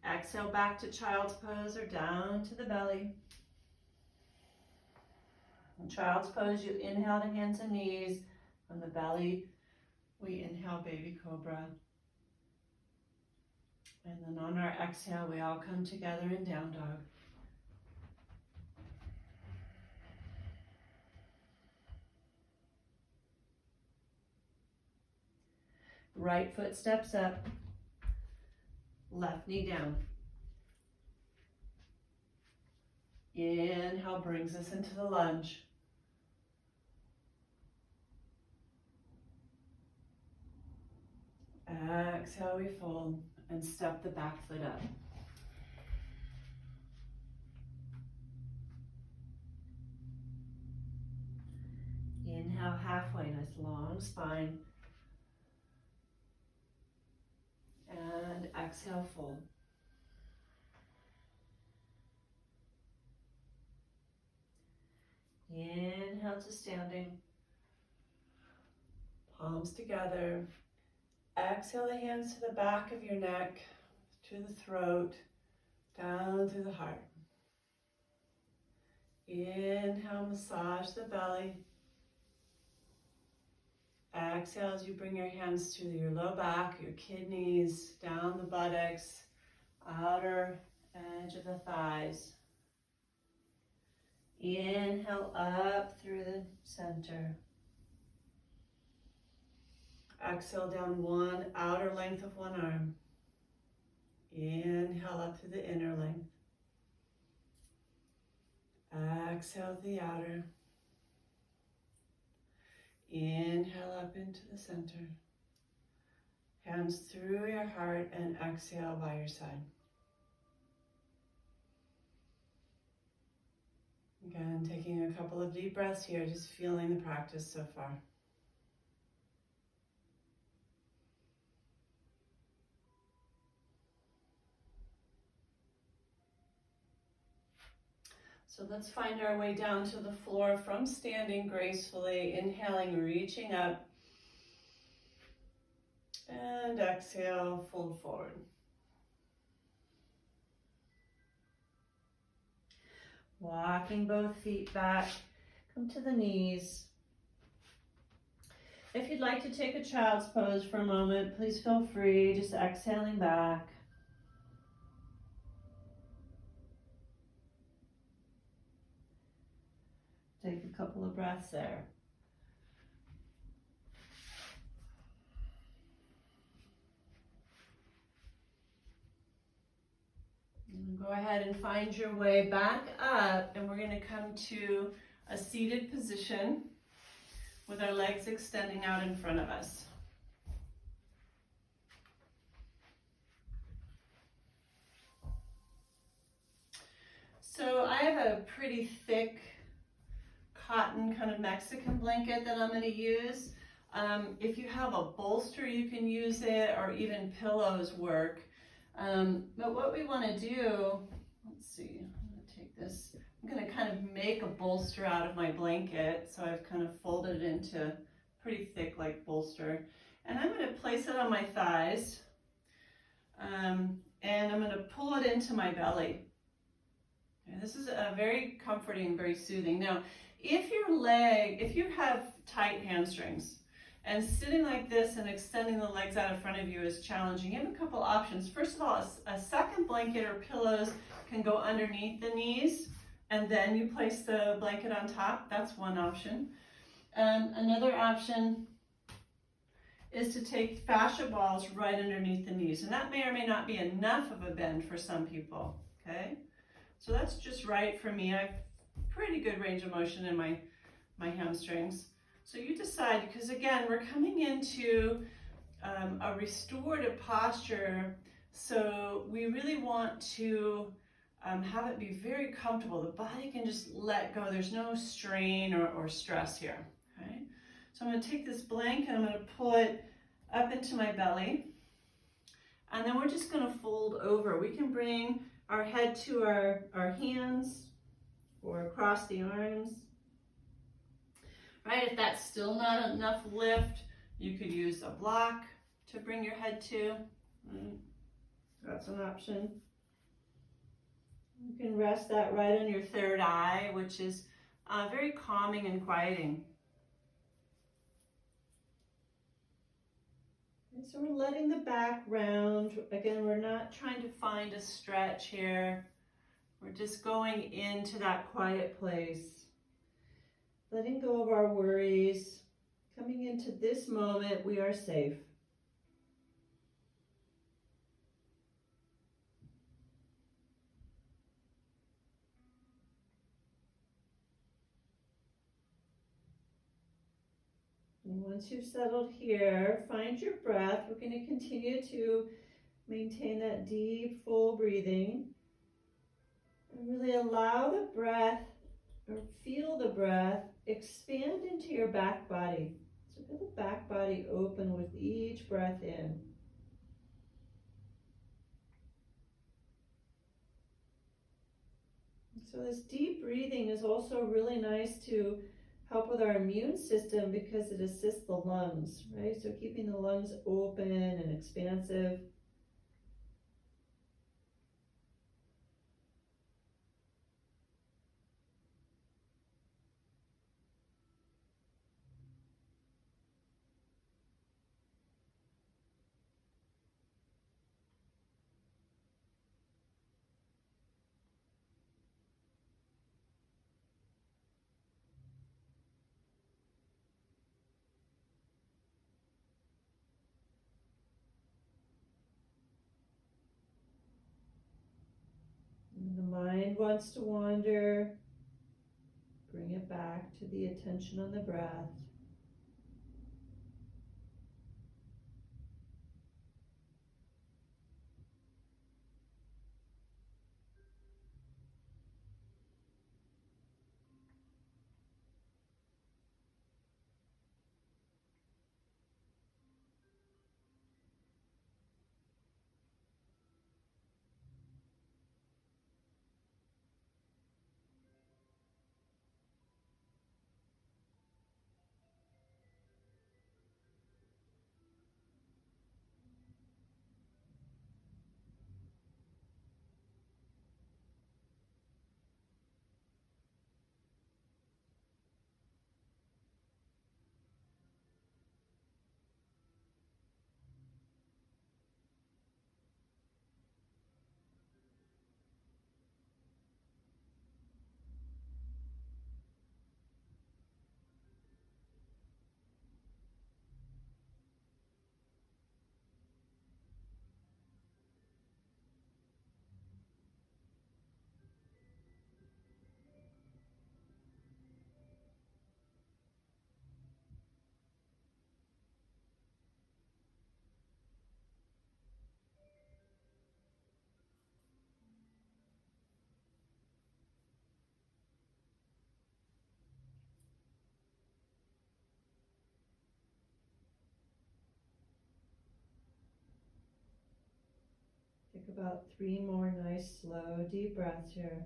A: Exhale back to child's pose or down to the belly. In child's pose, you inhale to hands and knees. From the belly, we inhale baby cobra. And then on our exhale, we all come together in down dog. Right foot steps up, left knee down. Inhale brings us into the lunge. Exhale, we fold and step the back foot up. Inhale halfway, nice long spine. And exhale, fold. Inhale to standing. Palms together. Exhale the hands to the back of your neck, to the throat, down through the heart. Inhale, massage the belly. Exhale as you bring your hands to your low back, your kidneys, down the buttocks, outer edge of the thighs. Inhale up through the center. Exhale down one outer length of one arm. Inhale up through the inner length. Exhale the outer. Inhale up into the center. Hands through your heart and exhale by your side. Again, taking a couple of deep breaths here, just feeling the practice so far. So let's find our way down to the floor from standing gracefully, inhaling, reaching up, and exhale, fold forward. Walking both feet back, come to the knees. If you'd like to take a child's pose for a moment, please feel free, just exhaling back. Take a couple of breaths there. And go ahead and find your way back up, and we're going to come to a seated position with our legs extending out in front of us. So I have a pretty thick cotton kind of Mexican blanket that I'm going to use. If you have a bolster, you can use it, or even pillows work. But what we want to do, let's see, I'm going to take this, I'm going to kind of make a bolster out of my blanket. So I've kind of folded it into a pretty thick like bolster. And I'm going to place it on my thighs. And I'm going to pull it into my belly. Okay, this is very comforting, very soothing. Now, if you have tight hamstrings, and sitting like this and extending the legs out in front of you is challenging, you have a couple options. First of all, a second blanket or pillows can go underneath the knees, and then you place the blanket on top. That's one option. Another option is to take fascia balls right underneath the knees, and that may or may not be enough of a bend for some people, okay? So that's just right for me. I have pretty good range of motion in my hamstrings. So you decide, because again, we're coming into a restorative posture, so we really want to have it be very comfortable. The body can just let go. There's no strain or stress here, okay? So I'm going to take this blanket, I'm going to pull it up into my belly, and then we're just going to fold over. We can bring our head to our hands or across the arms. Right, if that's still not enough lift, you could use a block to bring your head to. Right. That's an option. You can rest that right on your third eye, which is very calming and quieting. And so we're letting the back round. Again, we're not trying to find a stretch here. We're just going into that quiet place. Letting go of our worries, coming into this moment, we are safe. And once you've settled here, find your breath. We're going to continue to maintain that deep, full breathing. And really allow the breath, or feel the breath, expand into your back body. So feel the back body open with each breath in. So this deep breathing is also really nice to help with our immune system because it assists the lungs, right? So keeping the lungs open and expansive. When the mind wants to wander, bring it back to the attention on the breath. Take about 3 more nice, slow, deep breaths here.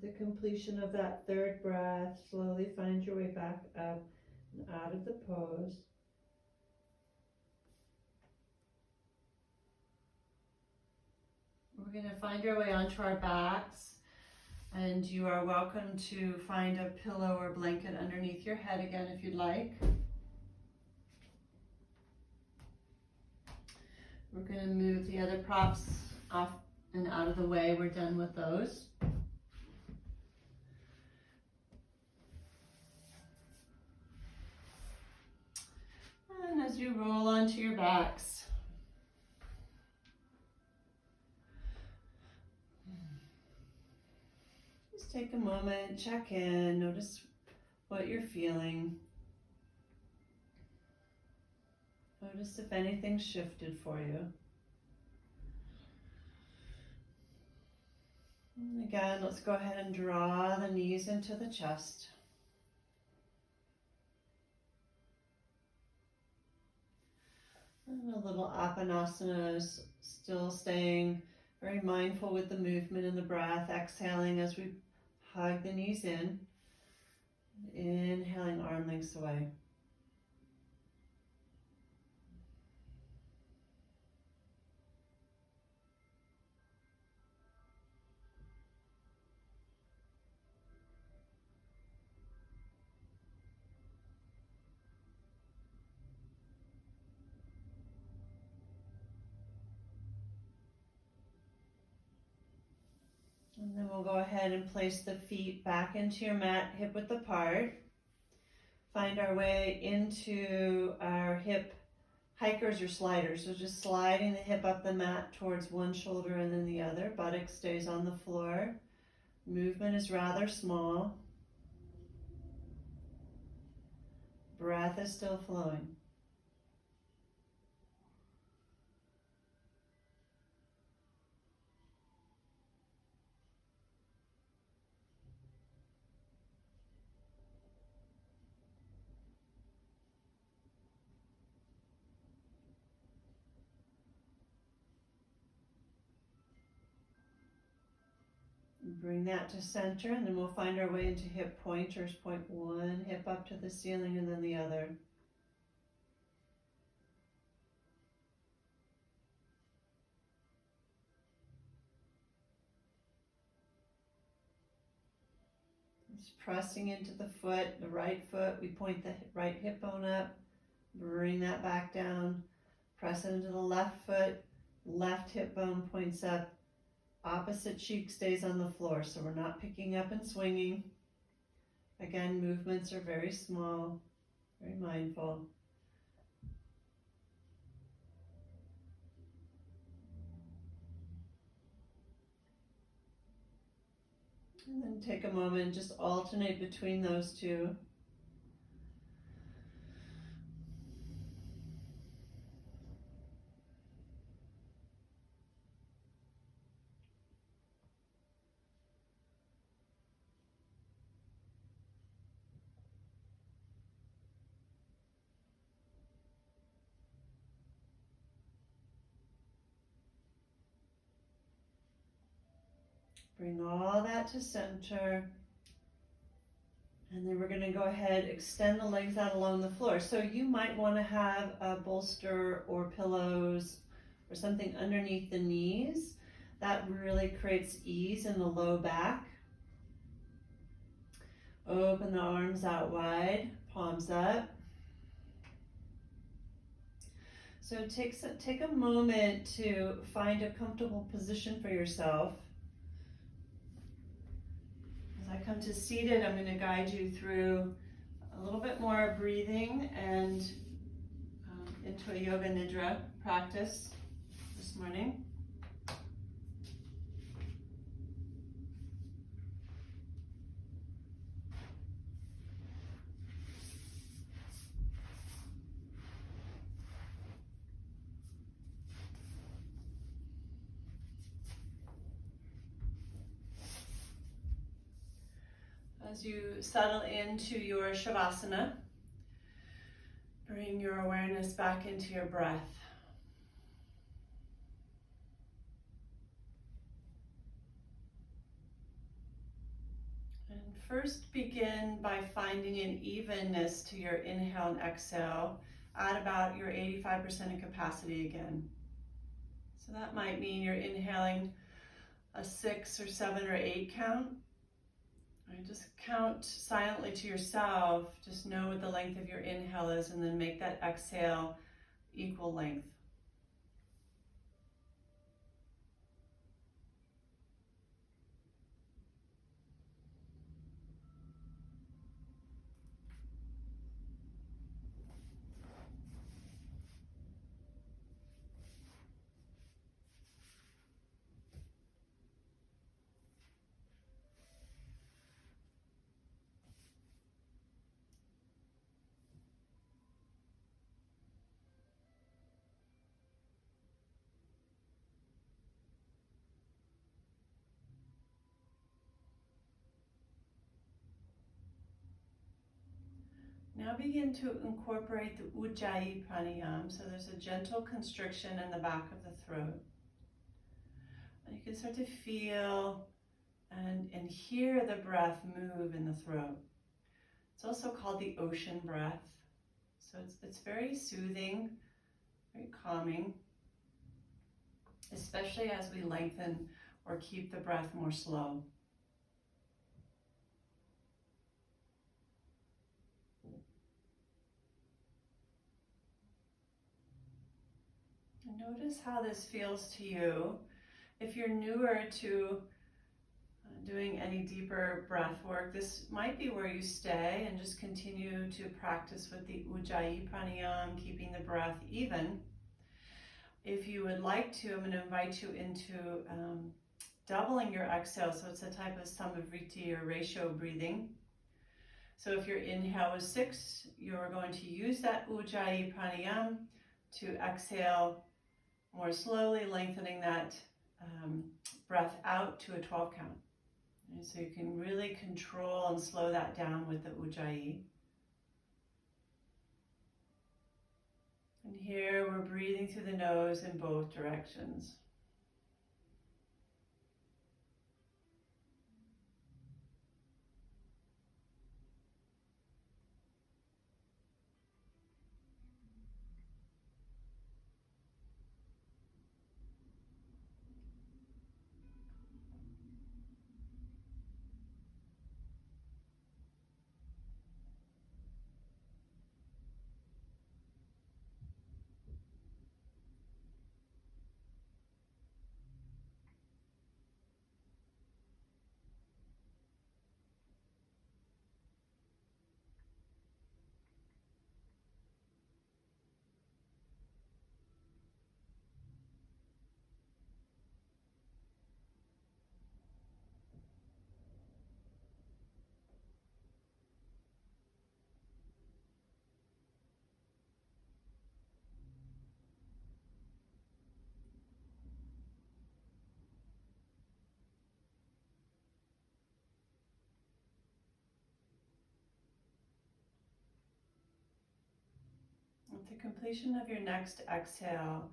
A: The completion of that third breath, slowly find your way back up and out of the pose. We're going to find our way onto our backs, and you are welcome to find a pillow or blanket underneath your head again if you'd like. We're going to move the other props off and out of the way. We're done with those. And as you roll onto your backs, just take a moment, check in, notice what you're feeling. Notice if anything shifted for you. And again, let's go ahead and draw the knees into the chest. And a little apanasana is still staying very mindful with the movement and the breath, exhaling as we hug the knees in, inhaling arm lengths away. And then we'll go ahead and place the feet back into your mat, hip width apart. Find our way into our hip hikers or sliders. So just sliding the hip up the mat towards one shoulder and then the other. Buttock stays on the floor. Movement is rather small. Breath is still flowing. Bring that to center, and then we'll find our way into hip pointers. Point one, hip up to the ceiling, and then the other. Just pressing into the foot, the right foot. We point the right hip bone up, bring that back down. Press it into the left foot, left hip bone points up. Opposite cheek stays on the floor, so we're not picking up and swinging. Again, movements are very small, very mindful. And then take a moment, just alternate between those two. Bring all that to center. And then we're going to go ahead, extend the legs out along the floor. So you might want to have a bolster or pillows or something underneath the knees. That really creates ease in the low back. Open the arms out wide, palms up. So take a moment to find a comfortable position for yourself. As I come to seated, I'm going to guide you through a little bit more breathing and into a yoga nidra practice this morning. As you settle into your Shavasana, bring your awareness back into your breath. And first begin by finding an evenness to your inhale and exhale at about your 85% of capacity again. So that might mean you're inhaling a 6 or 7 or 8 count. Right, just count silently to yourself. Just know what the length of your inhale is and then make that exhale equal length. Now begin to incorporate the Ujjayi pranayama. So there's a gentle constriction in the back of the throat. And you can start to feel and hear the breath move in the throat. It's also called the ocean breath. So it's very soothing, very calming, especially as we lengthen or keep the breath more slow. And notice how this feels to you. If you're newer to doing any deeper breath work, this might be where you stay and just continue to practice with the Ujjayi pranayama, keeping the breath even. If you would like to, I'm going to invite you into doubling your exhale. So it's a type of samavriti or ratio breathing. So if your inhale was 6, you're going to use that Ujjayi pranayama to exhale more slowly, lengthening that breath out to a 12 count. And so you can really control and slow that down with the Ujjayi. And here we're breathing through the nose in both directions. At the completion of your next exhale,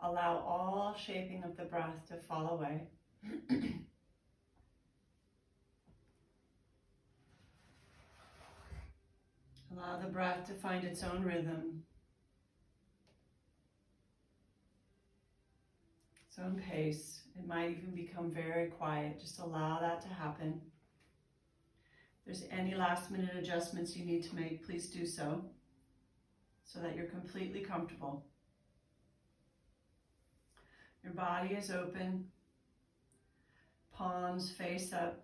A: allow all shaping of the breath to fall away. Allow the breath to find its own rhythm, its own pace. It might even become very quiet. Just allow that to happen. If there's any last minute adjustments you need to make, please do so that you're completely comfortable. Your body is open, palms face up,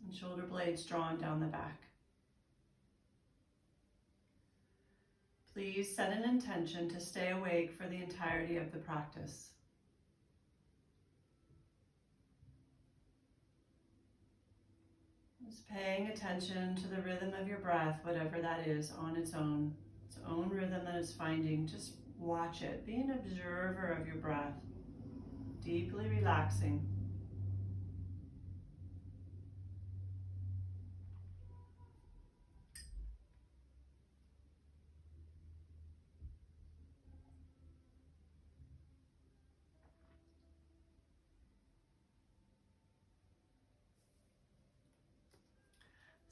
A: and shoulder blades drawn down the back. Please set an intention to stay awake for the entirety of the practice. Just paying attention to the rhythm of your breath, whatever that is, on its own rhythm that it's finding. Just watch it. Be an observer of your breath, deeply relaxing.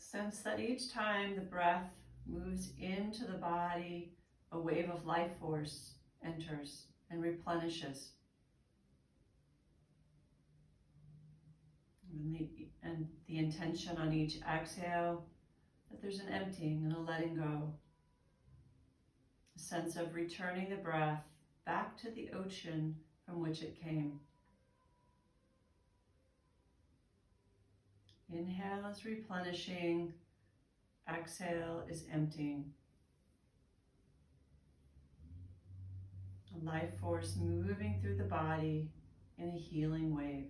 A: Sense that each time the breath moves into the body, a wave of life force enters and replenishes. And the intention on each exhale that there's an emptying and a letting go. A sense of returning the breath back to the ocean from which it came. Inhale is replenishing, exhale is emptying. A life force moving through the body in a healing wave.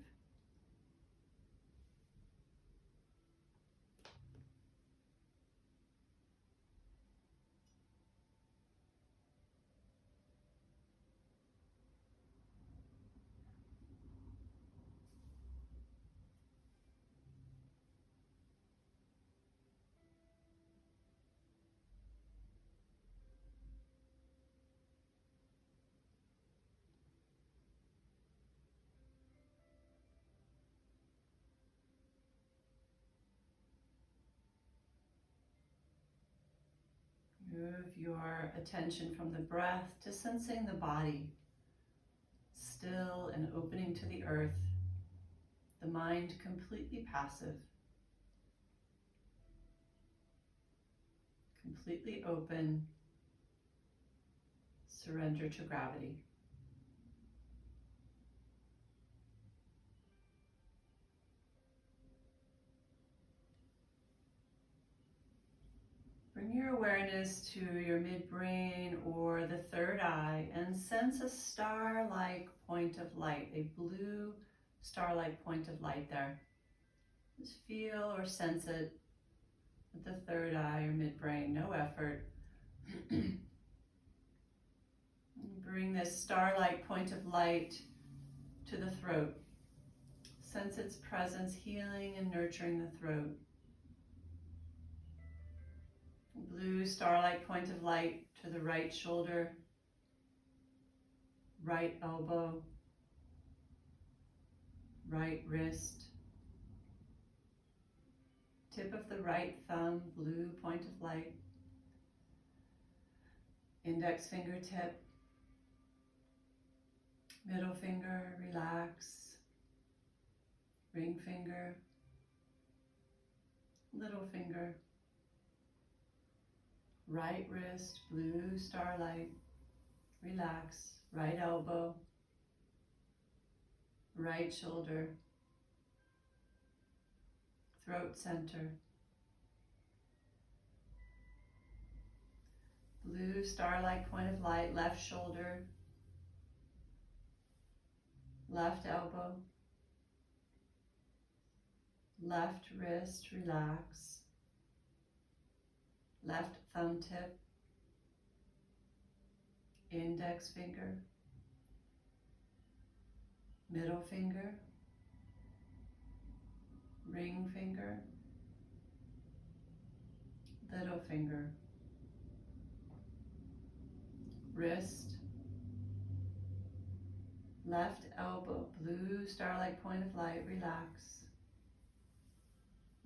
A: Move your attention from the breath to sensing the body, still and opening to the earth, the mind completely passive, completely open, surrender to gravity. Bring your awareness to your midbrain or the third eye and sense a star-like point of light, a blue star-like point of light there. Just feel or sense it with the third eye or midbrain, no effort. Bring this star-like point of light to the throat. Sense its presence healing and nurturing the throat. Blue star-like point of light to the right shoulder, right elbow, right wrist, tip of the right thumb, blue point of light, index fingertip, middle finger, relax, ring finger, little finger, right wrist, blue starlight, relax, right elbow, right shoulder, throat center, blue starlight point of light, left shoulder, left elbow, left wrist, relax, left thumb tip, index finger, middle finger, ring finger, little finger, wrist, left elbow, blue starlight point of light, relax,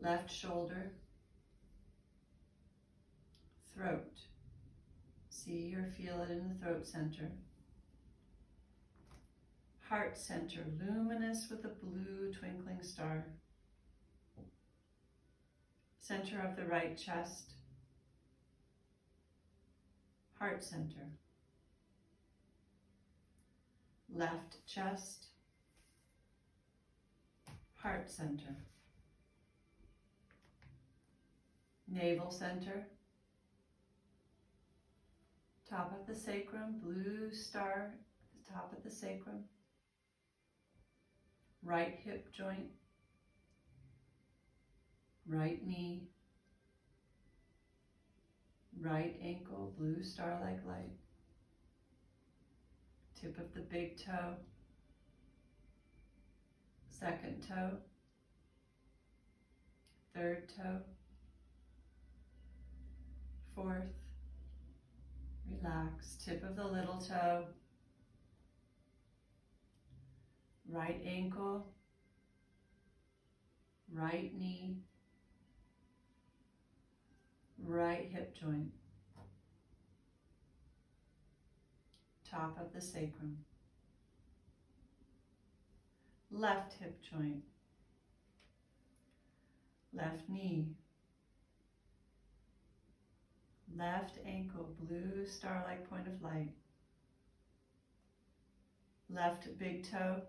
A: left shoulder, throat, see or feel it in the throat center, heart center, luminous with a blue twinkling star, center of the right chest, heart center, left chest, heart center, navel center, top of the sacrum, blue star at the top of the sacrum, right hip joint, right knee, right ankle, blue star-like light, tip of the big toe, second toe, third toe, fourth, relax, tip of the little toe, right ankle, right knee, right hip joint, top of the sacrum, left hip joint, left knee, left ankle, blue star-like point of light, left big toe,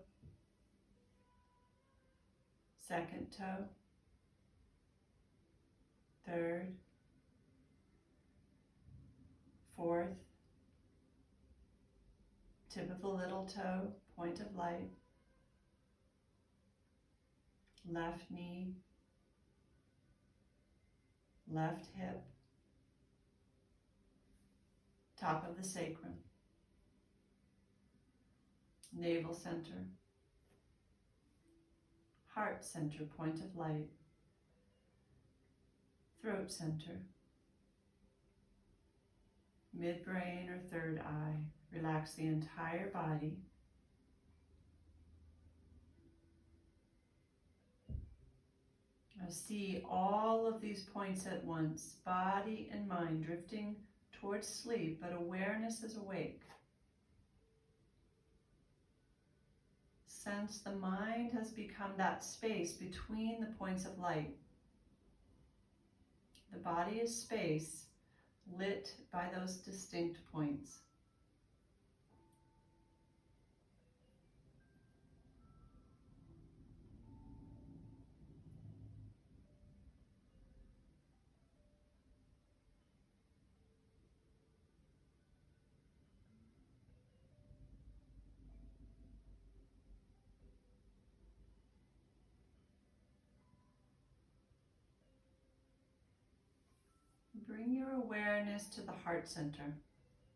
A: second toe, third, fourth, tip of the little toe, point of light, left knee, left hip, top of the sacrum, navel center, heart center, point of light, throat center, midbrain or third eye. Relax the entire body. Now see all of these points at once, body and mind drifting towards sleep, but awareness is awake. Sense the mind has become that space between the points of light. The body is space lit by those distinct points. Bring your awareness to the heart center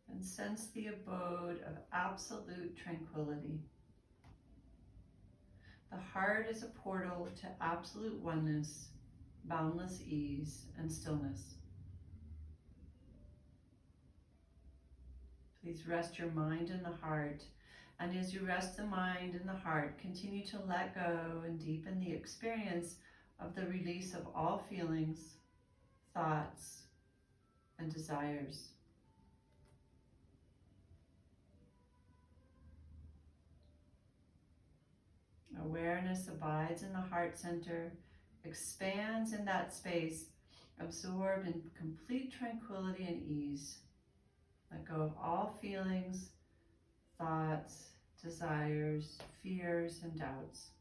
A: and sense the abode of absolute tranquility. The heart is a portal to absolute oneness, boundless ease, and stillness. Please rest your mind in the heart, and as you rest the mind in the heart, continue to let go and deepen the experience of the release of all feelings, thoughts, and desires. Awareness abides in the heart center, expands in that space, absorbed in complete tranquility and ease. Let go of all feelings, thoughts, desires, fears, and doubts.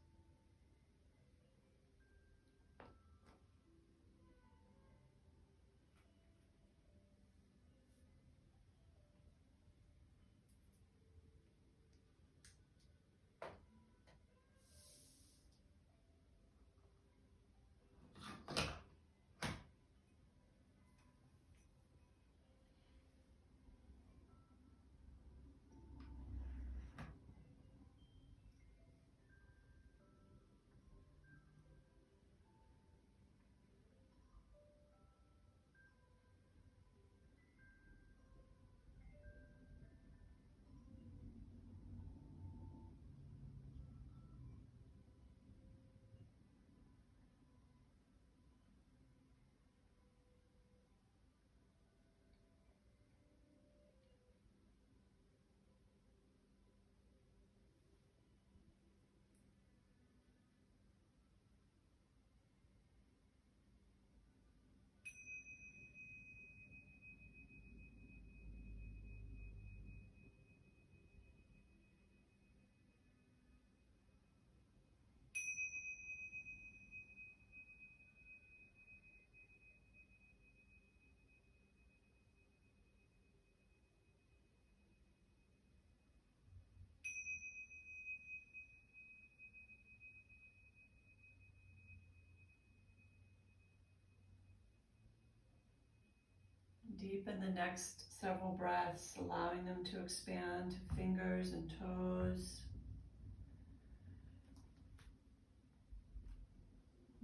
A: Deepen the next several breaths, allowing them to expand to fingers and toes.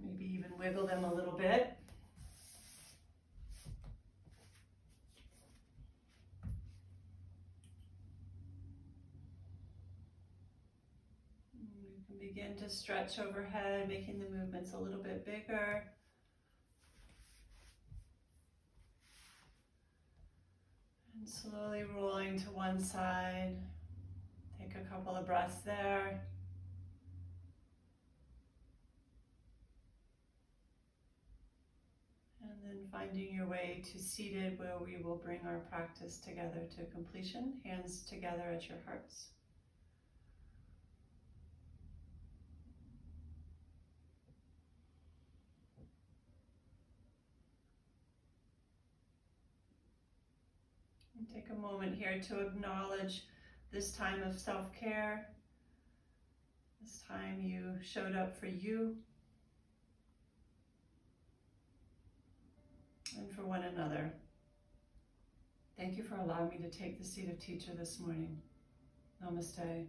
A: Maybe even wiggle them a little bit. You can begin to stretch overhead, making the movements a little bit bigger. And slowly rolling to one side. Take a couple of breaths there. And then finding your way to seated, where we will bring our practice together to completion, hands together at your hearts. And take a moment here to acknowledge this time of self-care, this time you showed up for you and for one another. Thank you for allowing me to take the seat of teacher this morning. Namaste.